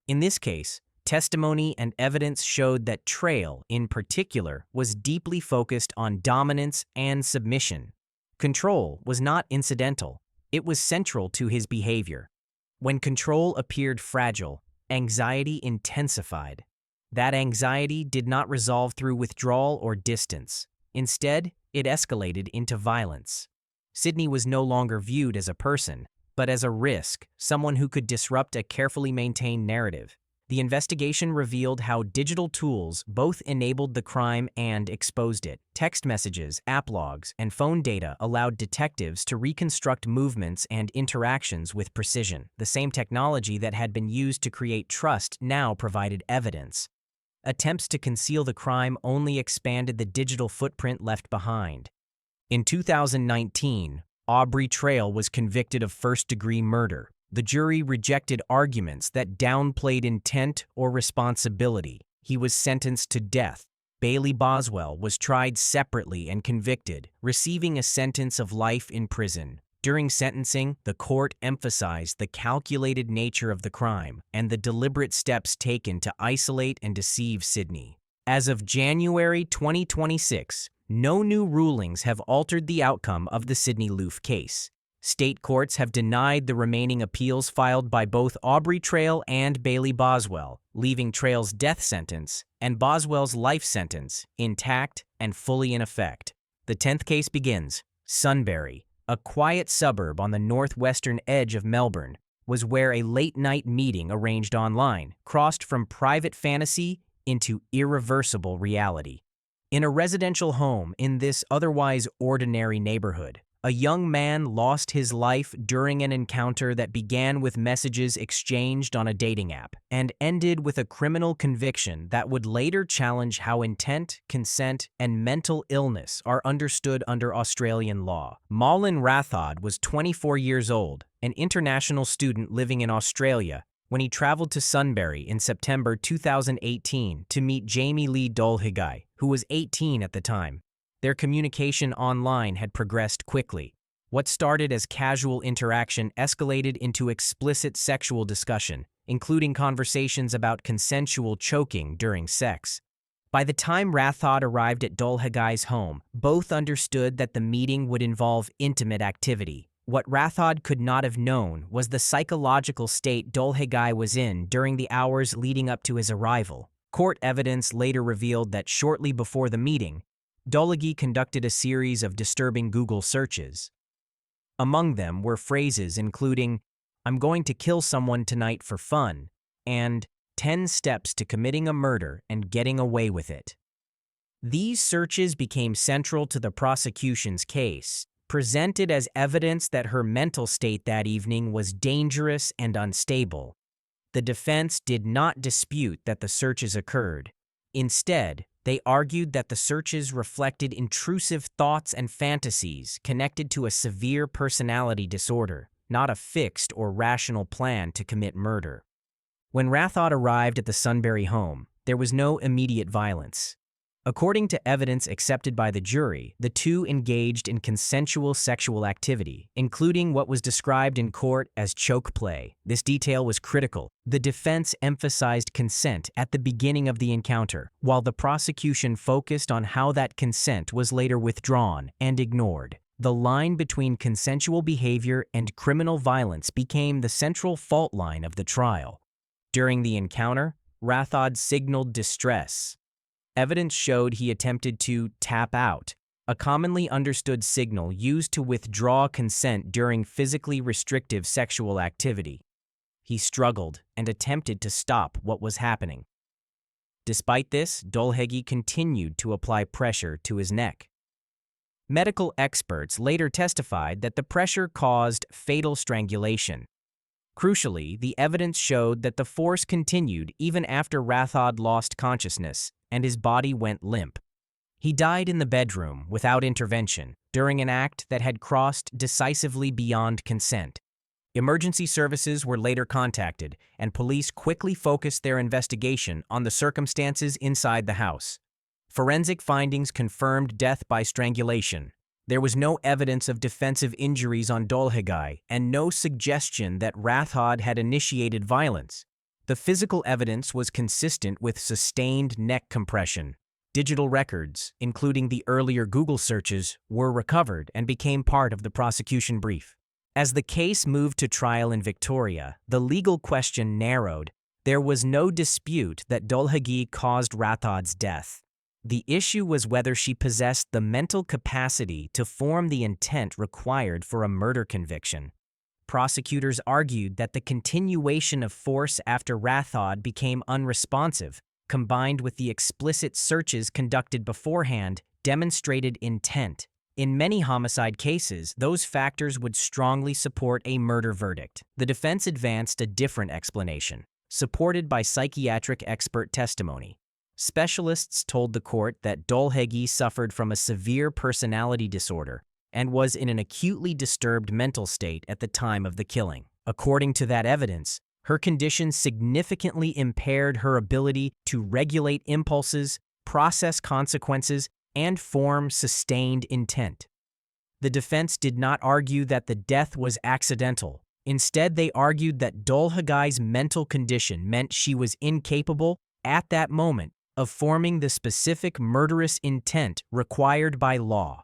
In this case, testimony and evidence showed that Trail, in particular, was deeply focused on dominance and submission. Control was not incidental, it was central to his behavior. When control appeared fragile, anxiety intensified. That anxiety did not resolve through withdrawal or distance. Instead, it escalated into violence. Sydney was no longer viewed as a person, but as a risk, someone who could disrupt a carefully maintained narrative. The investigation revealed how digital tools both enabled the crime and exposed it. Text messages, app logs, and phone data allowed detectives to reconstruct movements and interactions with precision. The same technology that had been used to create trust now provided evidence. Attempts to conceal the crime only expanded the digital footprint left behind. In 2019, Aubrey Trail was convicted of first-degree murder. The jury rejected arguments that downplayed intent or responsibility. He was sentenced to death. Bailey Boswell was tried separately and convicted, receiving a sentence of life in prison. During sentencing, the court emphasized the calculated nature of the crime and the deliberate steps taken to isolate and deceive Sydney. As of January 2026, no new rulings have altered the outcome of the Sydney Loofe case. State courts have denied the remaining appeals filed by both Aubrey Trail and Bailey Boswell, leaving Trail's death sentence and Boswell's life sentence intact and fully in effect. The 10th case begins. Sunbury, a quiet suburb on the northwestern edge of Melbourne, was where a late-night meeting arranged online crossed from private fantasy into irreversible reality. In a residential home in this otherwise ordinary neighborhood, a young man lost his life during an encounter that began with messages exchanged on a dating app and ended with a criminal conviction that would later challenge how intent, consent, and mental illness are understood under Australian law. Malin Rathod was 24 years old, an international student living in Australia, when he traveled to Sunbury in September 2018 to meet Jamie Lee Dolhigai, who was 18 at the time. Their communication online had progressed quickly. What started as casual interaction escalated into explicit sexual discussion, including conversations about consensual choking during sex. By the time Rathod arrived at Dolhigai's home, both understood that the meeting would involve intimate activity. What Rathod could not have known was the psychological state Dolhigai was in during the hours leading up to his arrival. Court evidence later revealed that shortly before the meeting, Dolhigai conducted a series of disturbing Google searches. Among them were phrases including, "I'm going to kill someone tonight for fun," and 10 steps to committing a murder and getting away with it. These searches became central to the prosecution's case, presented as evidence that her mental state that evening was dangerous and unstable. The defense did not dispute that the searches occurred. Instead, they argued that the searches reflected intrusive thoughts and fantasies connected to a severe personality disorder, not a fixed or rational plan to commit murder. When Rathod arrived at the Sunbury home, there was no immediate violence. According to evidence accepted by the jury, the two engaged in consensual sexual activity, including what was described in court as choke play. This detail was critical. The defense emphasized consent at the beginning of the encounter, while the prosecution focused on how that consent was later withdrawn and ignored. The line between consensual behavior and criminal violence became the central fault line of the trial. During the encounter, Rathod signaled distress. Evidence showed he attempted to tap out, a commonly understood signal used to withdraw consent during physically restrictive sexual activity. He struggled and attempted to stop what was happening. Despite this, Dolhegi continued to apply pressure to his neck. Medical experts later testified that the pressure caused fatal strangulation. Crucially, the evidence showed that the force continued even after Rathod lost consciousness and his body went limp. He died in the bedroom without intervention during an act that had crossed decisively beyond consent. Emergency services were later contacted, and police quickly focused their investigation on the circumstances inside the house. Forensic findings confirmed death by strangulation. There was no evidence of defensive injuries on Dolhegi and no suggestion that Rathod had initiated violence. The physical evidence was consistent with sustained neck compression. Digital records, including the earlier Google searches, were recovered and became part of the prosecution brief. As the case moved to trial in Victoria, the legal question narrowed. There was no dispute that Dolhegi caused Rathod's death. The issue was whether she possessed the mental capacity to form the intent required for a murder conviction. Prosecutors argued that the continuation of force after Rathod became unresponsive, combined with the explicit searches conducted beforehand, demonstrated intent. In many homicide cases, those factors would strongly support a murder verdict. The defense advanced a different explanation, supported by psychiatric expert testimony. Specialists told the court that Dolhegi suffered from a severe personality disorder and was in an acutely disturbed mental state at the time of the killing. According to that evidence, her condition significantly impaired her ability to regulate impulses, process consequences, and form sustained intent. The defense did not argue that the death was accidental. Instead, they argued that Dolhegi's mental condition meant she was incapable, at that moment, of forming the specific murderous intent required by law.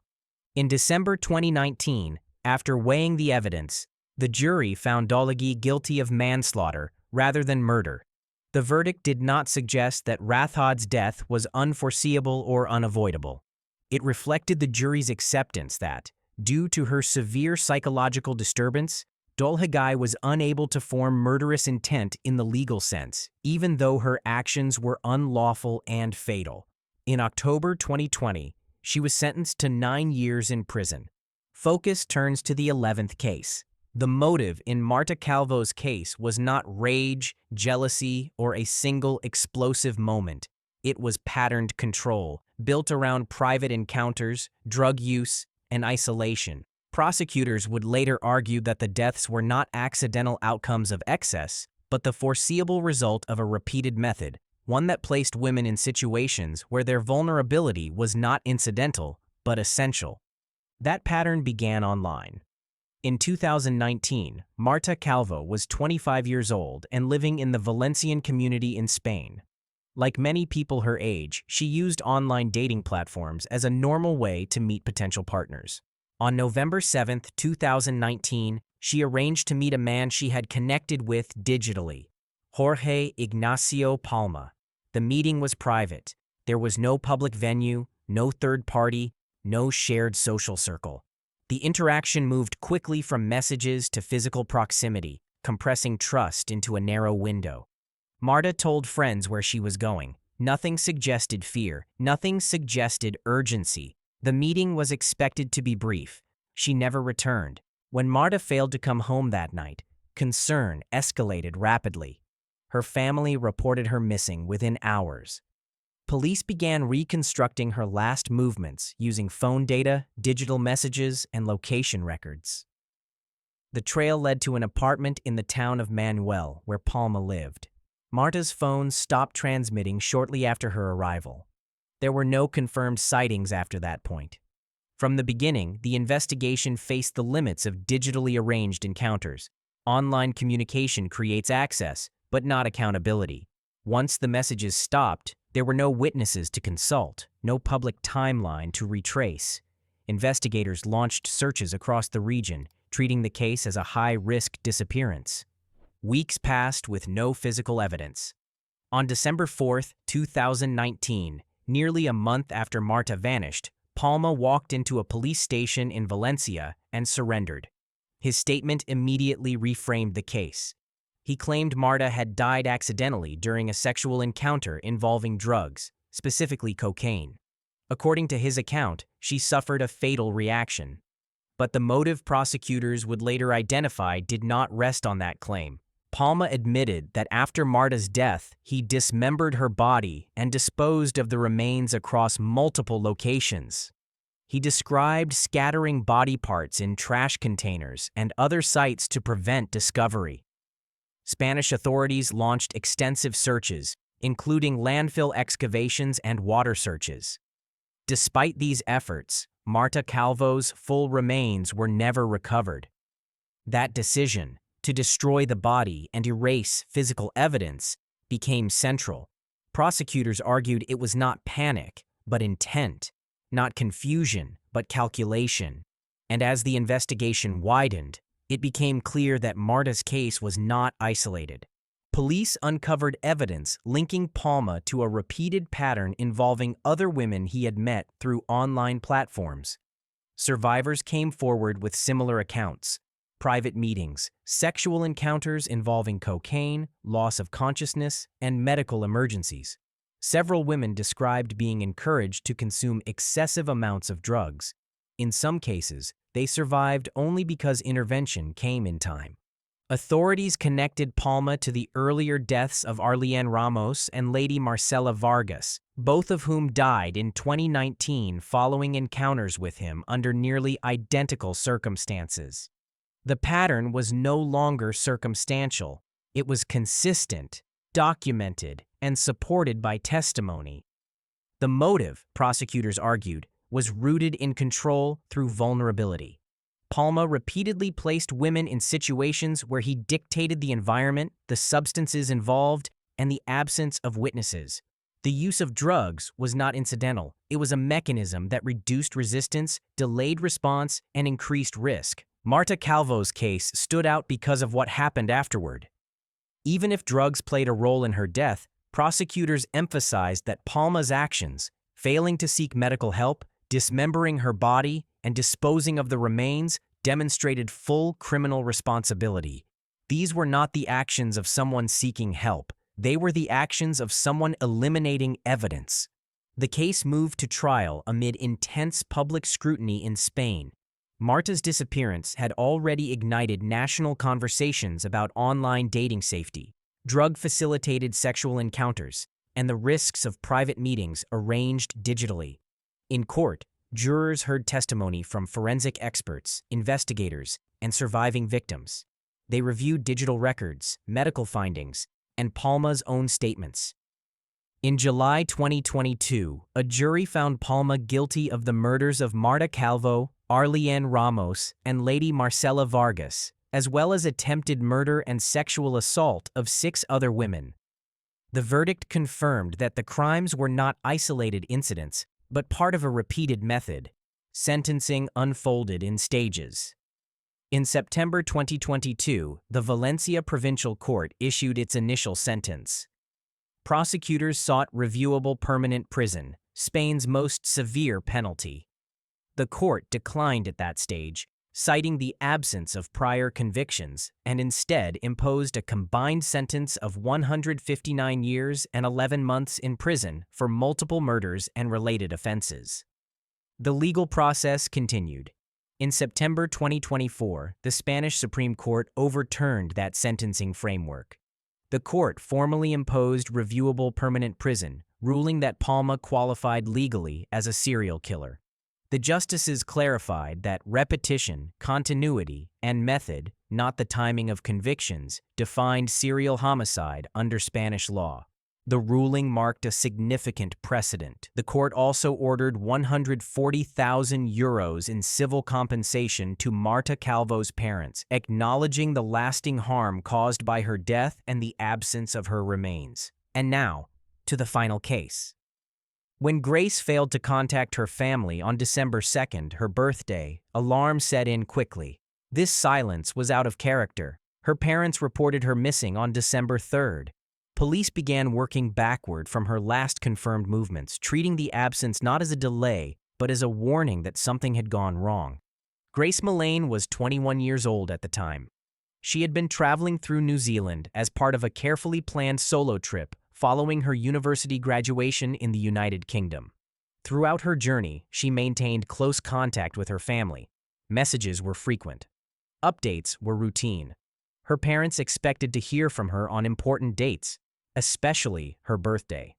In December 2019, after weighing the evidence, the jury found Dolhegi guilty of manslaughter rather than murder. The verdict did not suggest that Rathod's death was unforeseeable or unavoidable. It reflected the jury's acceptance that, due to her severe psychological disturbance, Dolhegi was unable to form murderous intent in the legal sense, even though her actions were unlawful and fatal. In October 2020, she was sentenced to 9 years in prison. Focus turns to the 11th case. The motive in Marta Calvo's case was not rage, jealousy, or a single explosive moment. It was patterned control, built around private encounters, drug use, and isolation. Prosecutors would later argue that the deaths were not accidental outcomes of excess, but the foreseeable result of a repeated method, one that placed women in situations where their vulnerability was not incidental, but essential. That pattern began online. In 2019, Marta Calvo was 25 years old and living in the Valencian community in Spain. Like many people her age, she used online dating platforms as a normal way to meet potential partners. On November 7, 2019, she arranged to meet a man she had connected with digitally, Jorge Ignacio Palma. The meeting was private. There was no public venue, no third party, no shared social circle. The interaction moved quickly from messages to physical proximity, compressing trust into a narrow window. Marta told friends where she was going. Nothing suggested fear. Nothing suggested urgency. The meeting was expected to be brief. She never returned. When Marta failed to come home that night, concern escalated rapidly. Her family reported her missing within hours. Police began reconstructing her last movements using phone data, digital messages, and location records. The trail led to an apartment in the town of Manuel, where Palma lived. Marta's phone stopped transmitting shortly after her arrival. There were no confirmed sightings after that point. From the beginning, the investigation faced the limits of digitally arranged encounters. Online communication creates access, but not accountability. Once the messages stopped, there were no witnesses to consult, no public timeline to retrace. Investigators launched searches across the region, treating the case as a high-risk disappearance. Weeks passed with no physical evidence. On December 4, 2019, nearly a month after Marta vanished, Palma walked into a police station in Valencia and surrendered. His statement immediately reframed the case. He claimed Marta had died accidentally during a sexual encounter involving drugs, specifically cocaine. According to his account, she suffered a fatal reaction. But the motive prosecutors would later identify did not rest on that claim. Palma admitted that after Marta's death, he dismembered her body and disposed of the remains across multiple locations. He described scattering body parts in trash containers and other sites to prevent discovery. Spanish authorities launched extensive searches, including landfill excavations and water searches. Despite these efforts, Marta Calvo's full remains were never recovered. That decision, to destroy the body and erase physical evidence, became central. Prosecutors argued it was not panic, but intent, not confusion, but calculation. And as the investigation widened, it became clear that Marta's case was not isolated. Police uncovered evidence linking Palma to a repeated pattern involving other women he had met through online platforms. Survivors came forward with similar accounts: private meetings, sexual encounters involving cocaine, loss of consciousness, and medical emergencies. Several women described being encouraged to consume excessive amounts of drugs. In some cases, they survived only because intervention came in time. Authorities connected Palma to the earlier deaths of Arlene Ramos and Lady Marcela Vargas, both of whom died in 2019 following encounters with him under nearly identical circumstances. The pattern was no longer circumstantial. It was consistent, documented, and supported by testimony. The motive, prosecutors argued, was rooted in control through vulnerability. Palma repeatedly placed women in situations where he dictated the environment, the substances involved, and the absence of witnesses. The use of drugs was not incidental. It was a mechanism that reduced resistance, delayed response, and increased risk. Marta Calvo's case stood out because of what happened afterward. Even if drugs played a role in her death, prosecutors emphasized that Palma's actions, failing to seek medical help, dismembering her body, and disposing of the remains, demonstrated full criminal responsibility. These were not the actions of someone seeking help. They were the actions of someone eliminating evidence. The case moved to trial amid intense public scrutiny in Spain. Marta's disappearance had already ignited national conversations about online dating safety, drug-facilitated sexual encounters, and the risks of private meetings arranged digitally. In court, jurors heard testimony from forensic experts, investigators, and surviving victims. They reviewed digital records, medical findings, and Palma's own statements. In July 2022, a jury found Palma guilty of the murders of Marta Calvo, Arlene Ramos, and Lady Marcela Vargas, as well as attempted murder and sexual assault of 6 other women. The verdict confirmed that the crimes were not isolated incidents, but part of a repeated method. Sentencing unfolded in stages. In September 2022, the Valencia Provincial Court issued its initial sentence. Prosecutors sought reviewable permanent prison, Spain's most severe penalty. The court declined at that stage, citing the absence of prior convictions, and instead imposed a combined sentence of 159 years and 11 months in prison for multiple murders and related offenses. The legal process continued. In September 2024, the Spanish Supreme Court overturned that sentencing framework. The court formally imposed reviewable permanent prison, ruling that Palma qualified legally as a serial killer. The justices clarified that repetition, continuity, and method, not the timing of convictions, defined serial homicide under Spanish law. The ruling marked a significant precedent. The court also ordered 140,000 euros in civil compensation to Marta Calvo's parents, acknowledging the lasting harm caused by her death and the absence of her remains. And now, to the final case. When Grace failed to contact her family on December 2nd, her birthday, alarm set in quickly. This silence was out of character. Her parents reported her missing on December 3rd. Police began working backward from her last confirmed movements, treating the absence not as a delay, but as a warning that something had gone wrong. Grace Millane was 21 years old at the time. She had been traveling through New Zealand as part of a carefully planned solo trip following her university graduation in the United Kingdom. Throughout her journey, she maintained close contact with her family. Messages were frequent. Updates were routine. Her parents expected to hear from her on important dates, especially her birthday.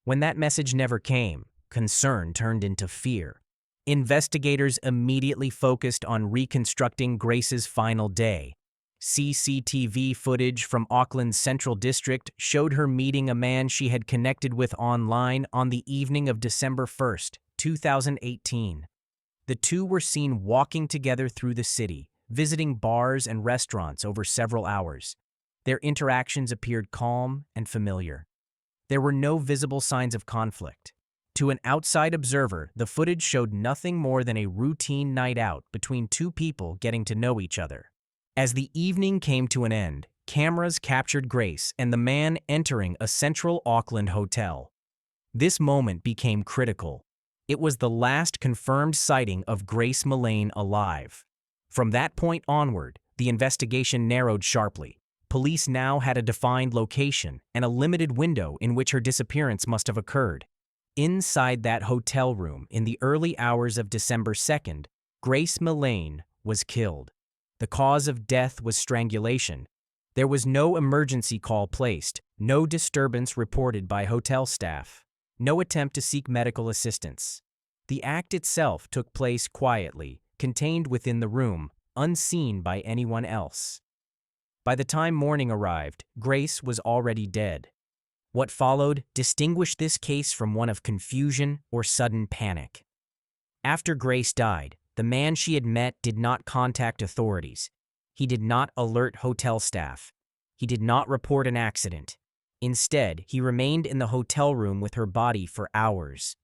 When that message never came, concern turned into fear. Investigators immediately focused on reconstructing Grace's final day. CCTV footage from Auckland's Central District showed her meeting a man she had connected with online on the evening of December 1, 2018. The two were seen walking together through the city, visiting bars and restaurants over several hours. Their interactions appeared calm and familiar. There were no visible signs of conflict. To an outside observer, the footage showed nothing more than a routine night out between two people getting to know each other. As the evening came to an end, cameras captured Grace and the man entering a central Auckland hotel. This moment became critical. It was the last confirmed sighting of Grace Millane alive. From that point onward, the investigation narrowed sharply. Police now had a defined location and a limited window in which her disappearance must have occurred. Inside that hotel room in the early hours of December 2nd, Grace Millane was killed. The cause of death was strangulation. There was no emergency call placed, no disturbance reported by hotel staff, no attempt to seek medical assistance. The act itself took place quietly, contained within the room, unseen by anyone else. By the time morning arrived, Grace was already dead. What followed distinguished this case from one of confusion or sudden panic. After Grace died, the man she had met did not contact authorities. He did not alert hotel staff. He did not report an accident. Instead, he remained in the hotel room with her body for hours.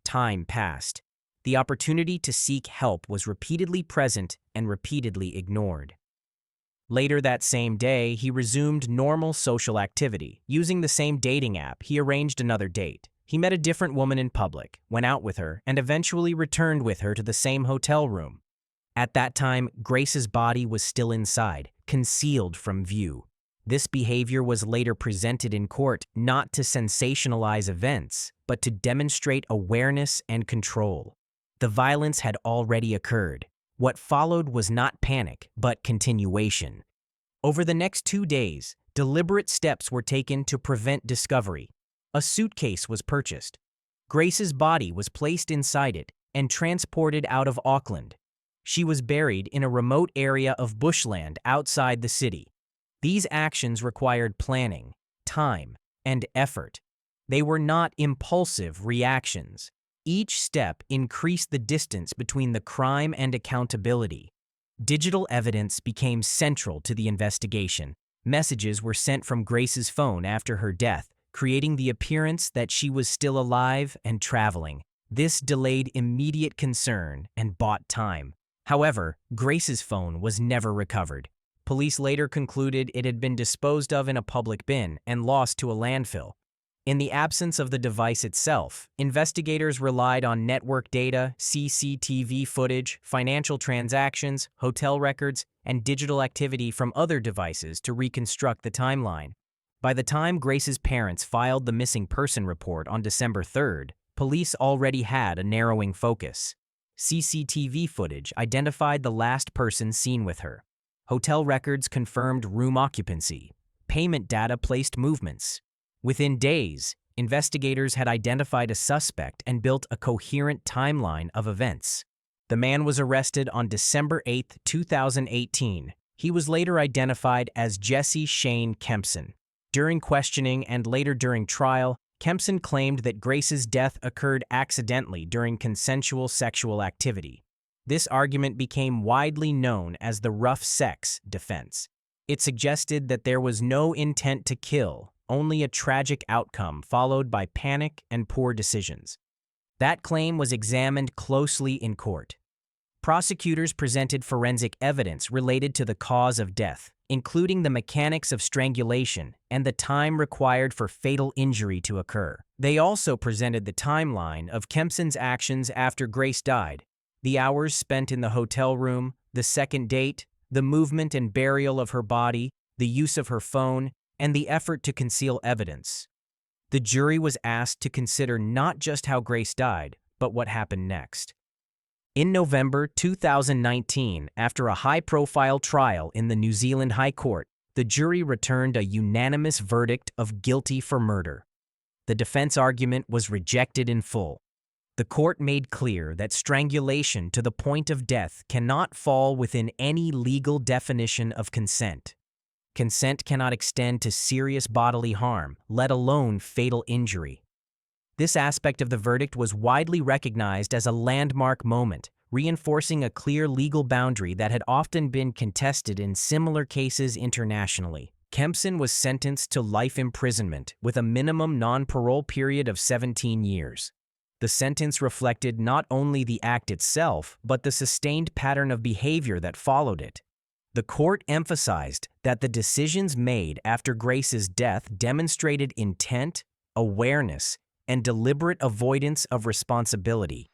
Time passed. The opportunity to seek help was repeatedly present and repeatedly ignored. Later that same day, he resumed normal social activity. Using the same dating app, he arranged another date. He met a different woman in public, went out with her, and eventually returned with her to the same hotel room. At that time, Grace's body was still inside, concealed from view. This behavior was later presented in court not to sensationalize events, but to demonstrate awareness and control. The violence had already occurred. What followed was not panic, but continuation. Over the next 2 days, deliberate steps were taken to prevent discovery. A suitcase was purchased. Grace's body was placed inside it and transported out of Auckland. She was buried in a remote area of bushland outside the city. These actions required planning, time, and effort. They were not impulsive reactions. Each step increased the distance between the crime and accountability. Digital evidence became central to the investigation. Messages were sent from Grace's phone after her death, creating the appearance that she was still alive and traveling. This delayed immediate concern and bought time. However, Grace's phone was never recovered. Police later concluded it had been disposed of in a public bin and lost to a landfill. In the absence of the device itself, investigators relied on network data, CCTV footage, financial transactions, hotel records, and digital activity from other devices to reconstruct the timeline. By the time Grace's parents filed the missing person report on December 3rd, police already had a narrowing focus. CCTV footage identified the last person seen with her. Hotel records confirmed room occupancy. Payment data placed movements. Within days, investigators had identified a suspect and built a coherent timeline of events. The man was arrested on December 8, 2018. He was later identified as Jesse Shane Kempson. During questioning and later during trial, Kempson claimed that Grace's death occurred accidentally during consensual sexual activity. This argument became widely known as the rough sex defense. It suggested that there was no intent to kill, only a tragic outcome followed by panic and poor decisions. That claim was examined closely in court. Prosecutors presented forensic evidence related to the cause of death, including the mechanics of strangulation and the time required for fatal injury to occur. They also presented the timeline of Kempson's actions after Grace died, the hours spent in the hotel room, the second date, the movement and burial of her body, the use of her phone, and the effort to conceal evidence. The jury was asked to consider not just how Grace died, but what happened next. In November 2019, after a high-profile trial in the New Zealand High Court, the jury returned a unanimous verdict of guilty for murder. The defense argument was rejected in full. The court made clear that strangulation to the point of death cannot fall within any legal definition of consent. Consent cannot extend to serious bodily harm, let alone fatal injury. This aspect of the verdict was widely recognized as a landmark moment, reinforcing a clear legal boundary that had often been contested in similar cases internationally. Kempson was sentenced to life imprisonment with a minimum non-parole period of 17 years. The sentence reflected not only the act itself, but the sustained pattern of behavior that followed it. The court emphasized that the decisions made after Grace's death demonstrated intent, awareness, and deliberate avoidance of responsibility.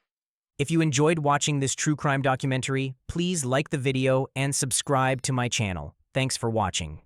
If you enjoyed watching this true crime documentary, please like the video and subscribe to my channel. Thanks for watching.